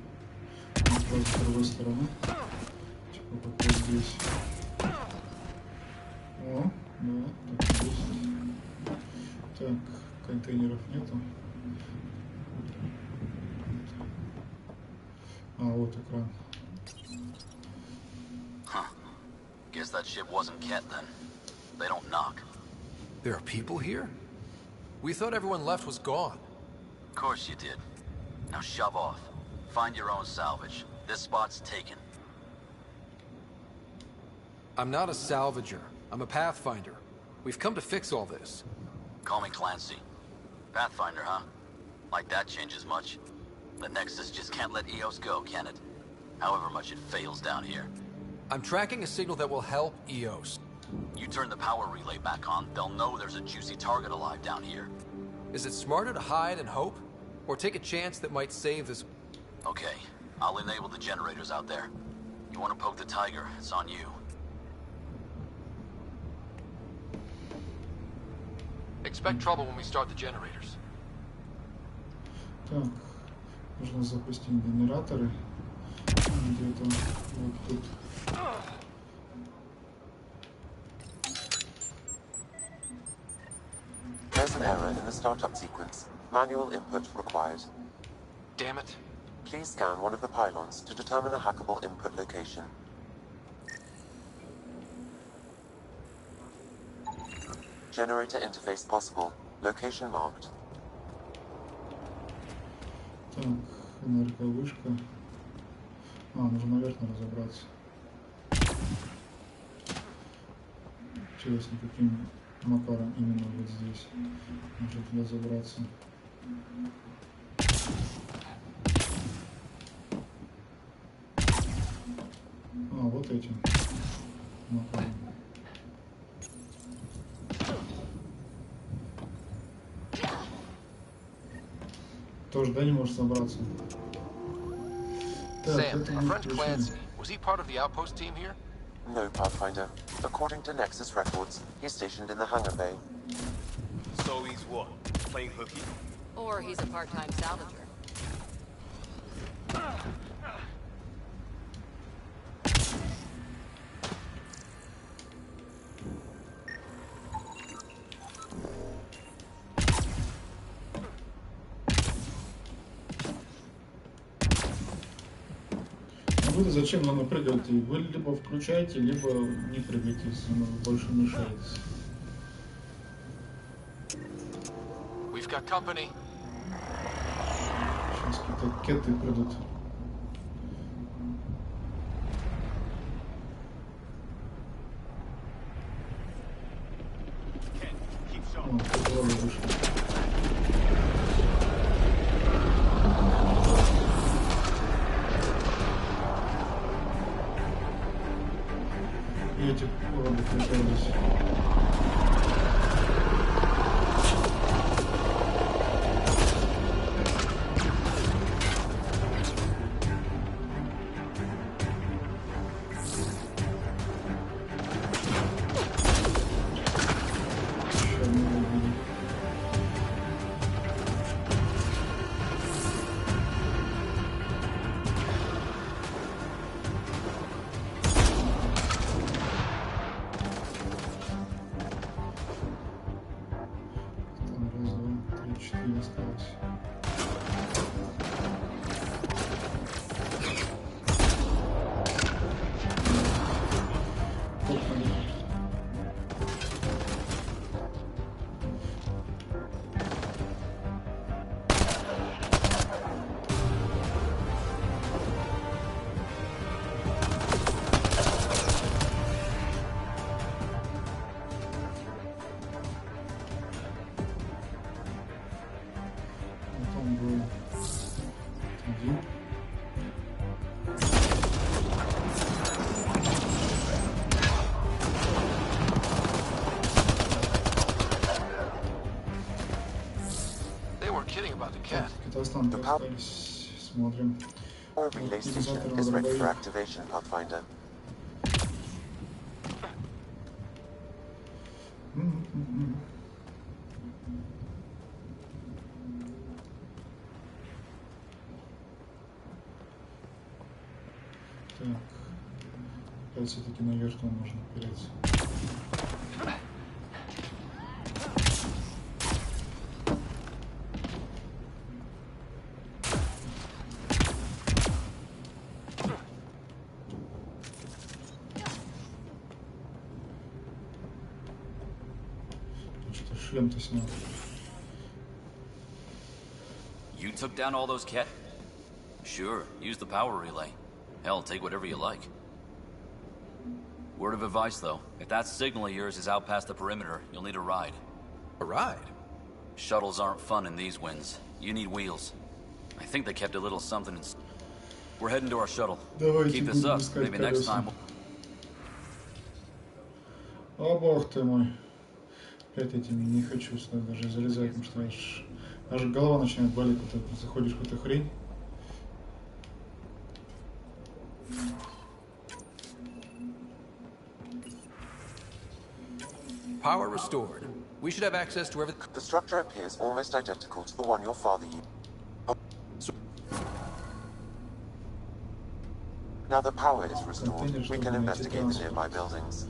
Вот с другой стороны. Типа как вот здесь. О, да, так и есть. Так, контейнеров нету. А, вот экран. Huh. Guess that ship wasn't Ket then. They don't knock. There are people here? We thought everyone left was gone. Of course you did. Now shove off. Find your own salvage. This spot's taken. I'm not a salvager. I'm a Pathfinder. We've come to fix all this. Call me Clancy. Pathfinder, huh? Like that changes much. The Nexus just can't let Eos go, can it? However much it fails down here. I'm tracking a signal that will help Eos. You turn the power relay back on, they'll know there's a juicy target alive down here. Is it smarter to hide and hope? Or take a chance that might save this... Okay, I'll enable the generators out there. You want to poke the tiger, it's on you. Expect trouble when we start the generators. Так, нужно запустить генераторы. Где-то вот тут. There's an error in the startup sequence. Manual input required. Damn it. Please scan one of the pylons to determine a hackable input location. Generator interface possible. Location marked. Так, энерговышка. А, нужно наверное разобраться. Интересно, каким макаром именно вот здесь. Можно туда забраться. А, вот этим макаром. Тоже, да, не можешь забраться? Sam, our friend Clancy, was he part of the outpost team here? No, Pathfinder. According to Nexus records, he's stationed in the hangar bay. So he's what? Playing hooky? Or he's a part-time salvager. Вы зачем нам прыгаете? Вы либо включаете, либо не прыгайте, если оно больше мешается. We've got company. Сейчас какие-то кеты придут. О, тут вроде вышли. И эти уроды приперлись. The power relay station is ready for activation, Pathfinder. Так, опять все-таки наверх нам нужно перейти. Шлем-то снял. You took down all those cat? Sure, use the power relay. Hell, take whatever you like. Word of advice, though. If that signal of yours is out past the perimeter, you'll need a ride. A ride? Shuttles aren't fun in these winds. You need wheels. I think they kept a little something in... We're heading to our shuttle. Keep this up. Maybe next time we'll... О, бог ты мой. Опять этими не хочу сюда даже залезать, потому что аж голова начинает болеть, когда ты заходишь в какую-то хрень. Power restored. We should have access to everything. The structure appears almost identical to the one your father used. Now the power is restored, we can investigate the nearby buildings.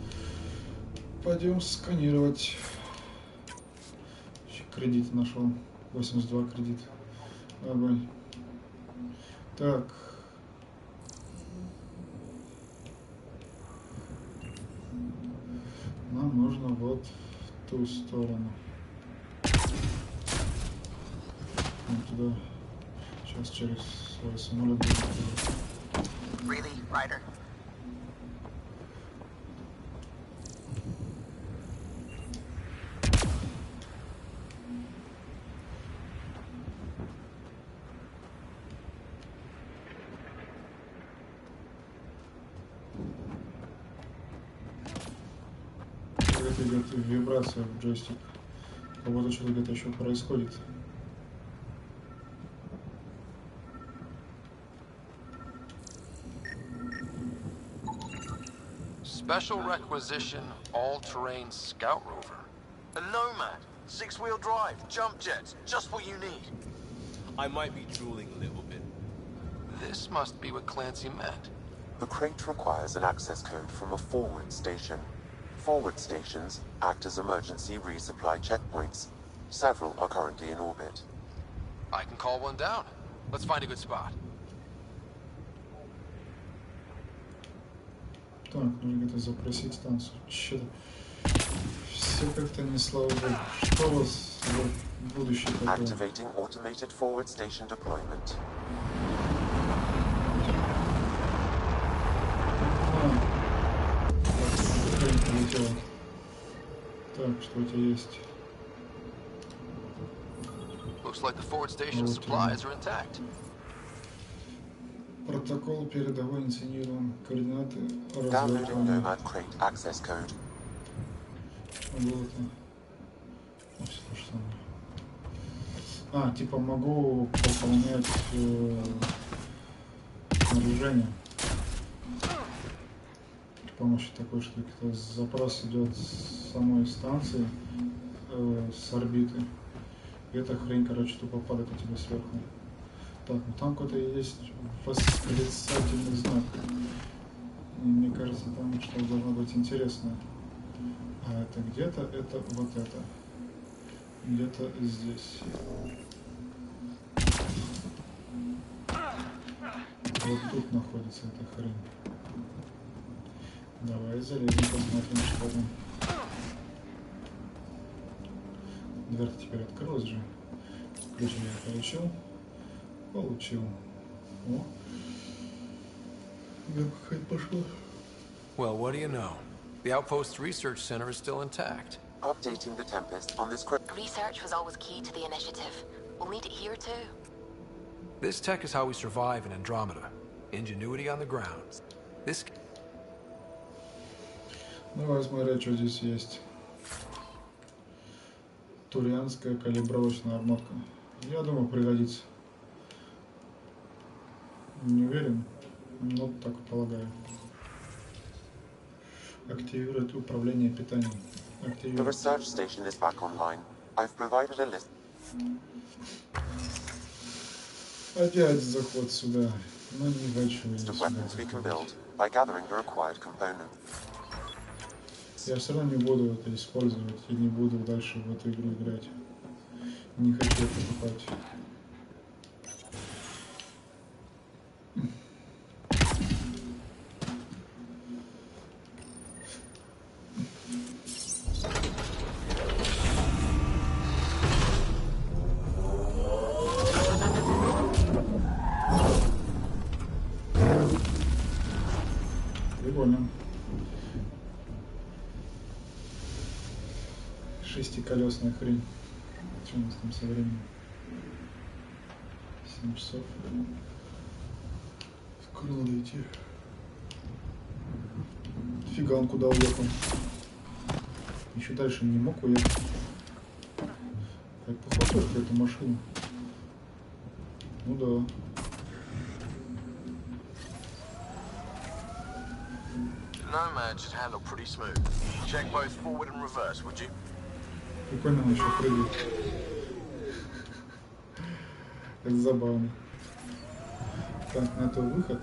Пойдем сканировать. Кредит нашел. 82 кредит. Огонь. Так. Нам нужно вот в ту сторону. Мы туда сейчас через свой самолет будем. Really, Ryder? Идет вибрация в джойстик. Кого-то что-то где-то еще происходит. Special requisition, all-terrain scout rover. A Nomad, 6-wheel drive, jump jets, just what you need. I might be drooling a little bit. This must be what Clancy meant. The crate requires an access code from a forward station. Forward stations act as emergency resupply checkpoints. Several are currently in orbit. I can call one down. Let's find a good spot. Так, нужно где-то запросить станцию. Че-то все как-то не слава богу. Что у вас в будущее такое? Activating automated forward station deployment. Так, что у тебя есть? Looks like the forward station supplies are intact. Протокол передовой инициирован. Координаты Downloading Nomad Crate access code. Вот. А, типа могу пополнять снаряжение при помощи такой штуки. То есть запрос идет с самой станции, с орбиты. И эта хрень, короче, тупо падает у тебя сверху. Так, ну там какой-то есть восклицательный знак. И мне кажется, там что должно быть интересное. А это где-то, это вот это. Где-то здесь. Вот тут находится эта хрень. Давай залезем, посмотрим, что там. Дверь-то теперь открылась же. Ключ я получил. Получил. О. Какая-то пошла. Well, what do you know? The Outpost Research Center is still intact. Updating the Tempest on this Research was always key to the initiative. We'll need it here too. This tech is how we survive in Andromeda. Ingenuity on the ground. This... Давай смотреть, что здесь есть. Турианская калибровочная обмотка. Я думаю, пригодится. Не уверен, но так полагаю. Активировать управление питанием. The research station is back online. I've provided a list. Опять заход сюда. Но не хочу я of weapons we can build by gathering the required component. Я все равно не буду это использовать и не буду дальше в эту игру играть. Не хочу это покупать. Прикольно. Шестиколесная хрень. Что у нас там со временем? 7 часов. Скоро надо идти. Фига, он куда уехал? Еще дальше не мог уехать. Как похоже какая-то машина. Ну да. Nomad should handle pretty smooth. Check both forward and reverse, would you? Прикольно он еще прыгает. Это забавно. Так, на то выход.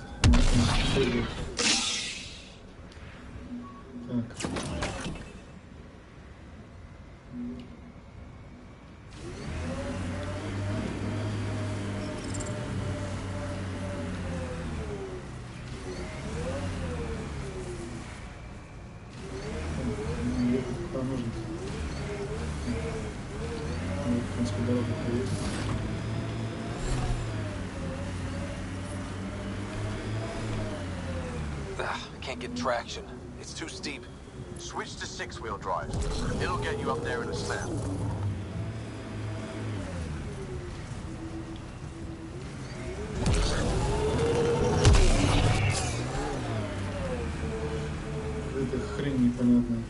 Так. Куда нужно? В принципе, дорога есть. Can't get traction. It's too steep. Switch to 6-wheel drive. It'll get you up there in a snap. Это хрень непонятная.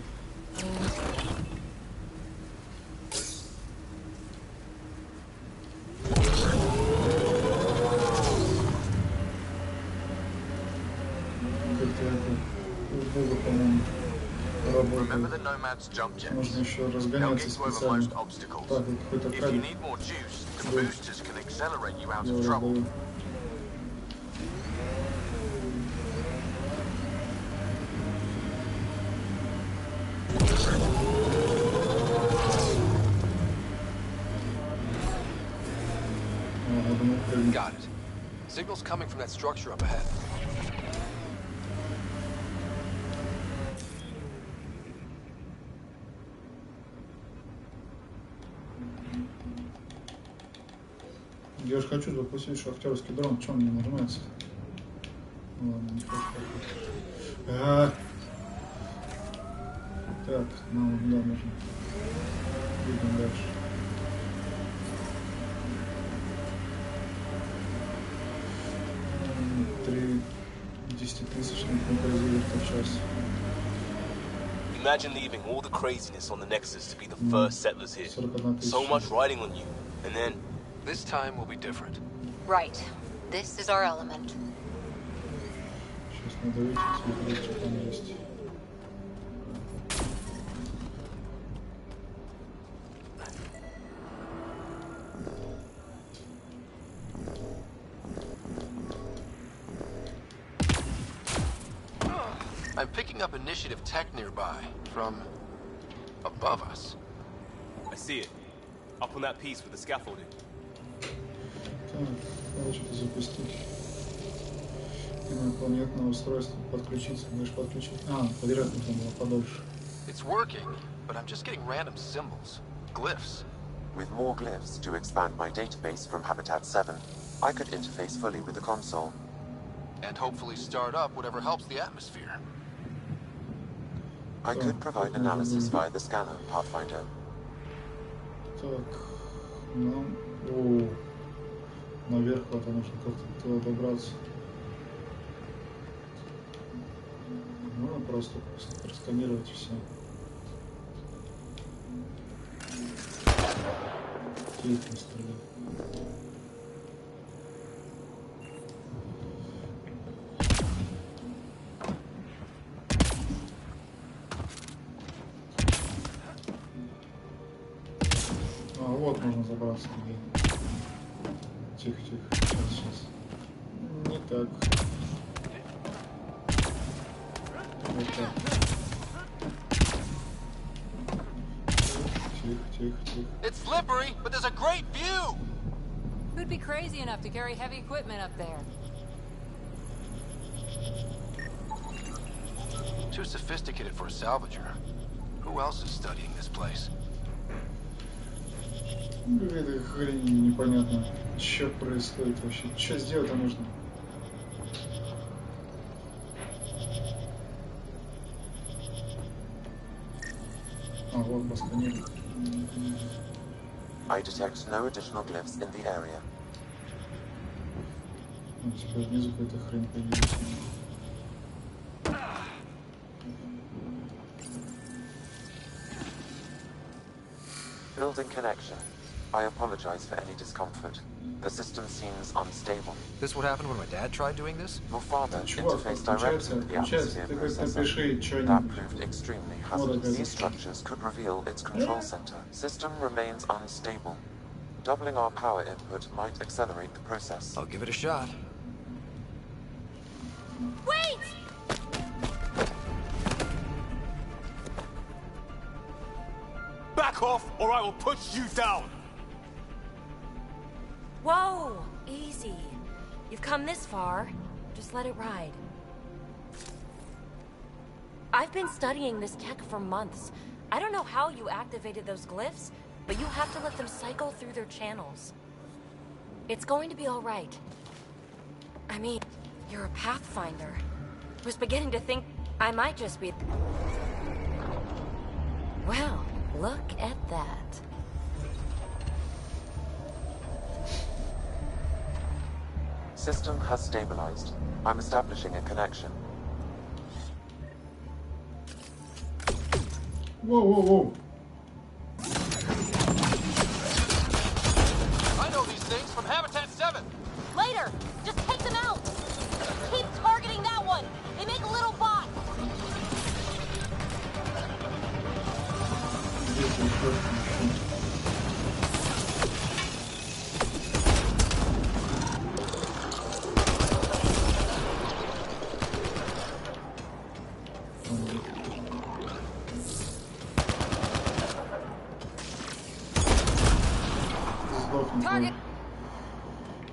Remember the Nomad's jump jets? Можно еще They'll разгоняться get you over специально. most obstacles. Так, вот какой-то If you кабель. need more juice, the boosters can accelerate you out Я of trouble. раздаю. Got it. Signal's coming from that structure up ahead. Я же хочу запустить шахтерский дрон. Чем он не нажимается? Ладно, не хочу. Так, нам да, нужно. Идем дальше. тысячных микрозиверта в час. Imagine leaving all the craziness on the Nexus to be the first settlers here. So much riding on you, and then... This time will be different. Right. This is our element. Сейчас надо выйти, смотреть, что там есть. I'm picking up initiative tech nearby, from above us. I see it. Up on that piece with the scaffolding. Так, надо что-то запустить. Инопланетное устройство подключиться. Можешь подключить. Подряд нужно было подольше. It's working, but I'm just getting random symbols. Glyphs. With more glyphs to expand my database from Habitat 7, I could interface fully with the console. And hopefully start up whatever helps the atmosphere. I could provide analysis via the scanner, Pathfinder. Так, нам... О, наверх это нужно как-то туда добраться. Можно просто просканировать все. Тихо стрелять. Вот можно забраться. Тихо, тихо. Сейчас. Не так. Вот так. Тихо, тихо, тихо. It's slippery, but there's a great view. Who'd be crazy enough to carry heavy equipment up there? Too sophisticated for a salvager. Who else is studying this place? Какая-то хрень непонятно, что происходит вообще. Что сделать-то нужно? Вот посканировать. I detect no additional glyphs in the area. Теперь внизу какая-то хрень появилась. Building connection. I apologize for any discomfort. The system seems unstable. This what happened when my dad tried doing this? Your father interfaced directly with the atmosphere processor. That proved extremely hazardous. These structures could reveal its control center. System remains unstable. Doubling our power input might accelerate the process. I'll give it a shot. Wait! Back off, or I will put you down! Whoa! Easy. You've come this far. Just let it ride. I've been studying this tech for months. I don't know how you activated those glyphs, but you have to let them cycle through their channels. It's going to be all right. I mean, you're a Pathfinder. I was beginning to think I might just be... Well, look at that. System has stabilized. I'm establishing a connection. Whoa, whoa, whoa. I know these things from Habitat 7. Later! Just take them out! Keep targeting that one! They make little bots!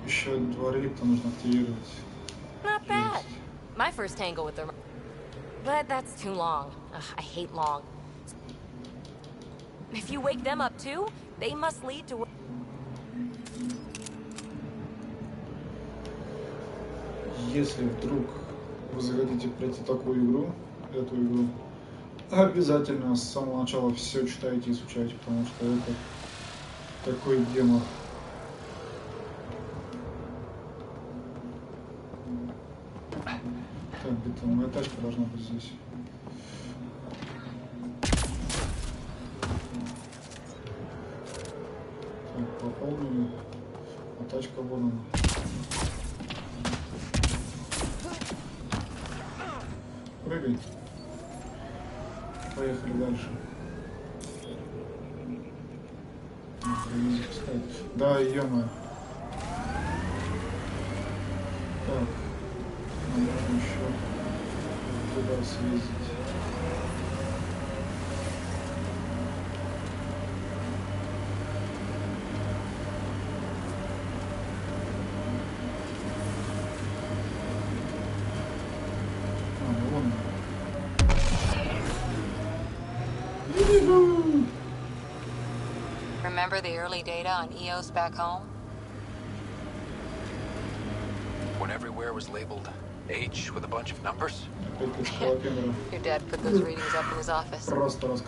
Еще два реликта нужно активировать. Not bad. My first tangle with them. But that's too long. Ugh, I hate long. If you wake them up too, they must lead to... Если вдруг вы захотите пройти такую игру, эту игру, обязательно с самого начала все читайте и изучайте, потому что это такой гемор. Так, бетонная тачка должна быть здесь. Так, пополнили. А тачка вон она. Прыгай. Поехали дальше. Да, ё-моё. Так. Нам нужно еще туда съездить. Вон. Remember the early data on EOS back home? When everywhere was labeled H with a bunch of numbers? Your dad put those readings up in his office.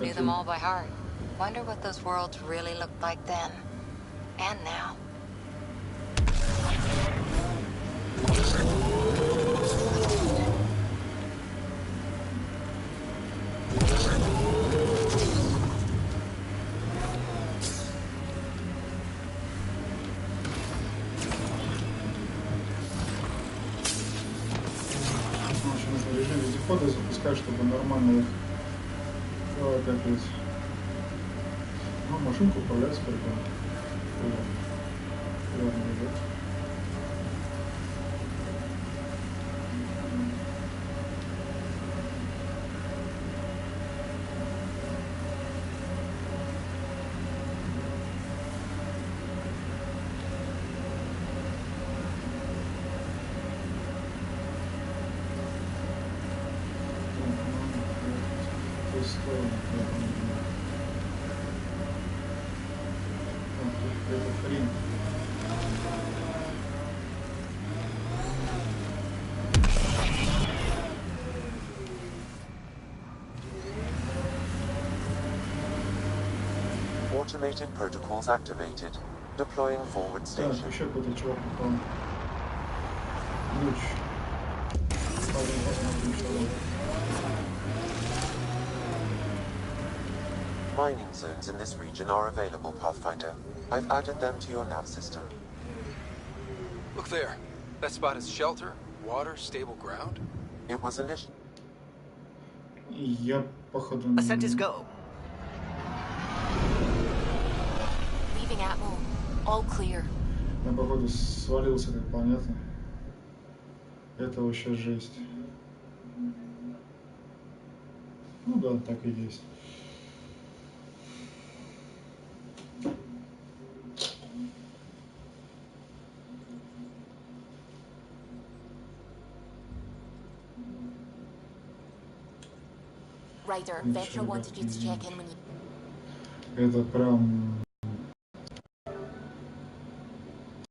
Knew them all by heart. Wonder what those worlds really looked like then. And now. Вездеходы запускать, чтобы нормально их капец. Ну, машинку управляется прикольно. Ладно, ребят. Automated protocols activated. Deploying forward station. Так, еще какой-то чувак попал. Ключ. Mining zones in this region are available, Pathfinder. I've added them to your nav system. Look there. That spot is shelter, water, stable ground. It was initially. Я, походу... Ascent is go. Leaving Atmo. All clear. Я, походу, свалился, как понятно. Это вообще жесть. Ну да, так и есть. Ryder, Vetra wanted you to check in when you... Это прям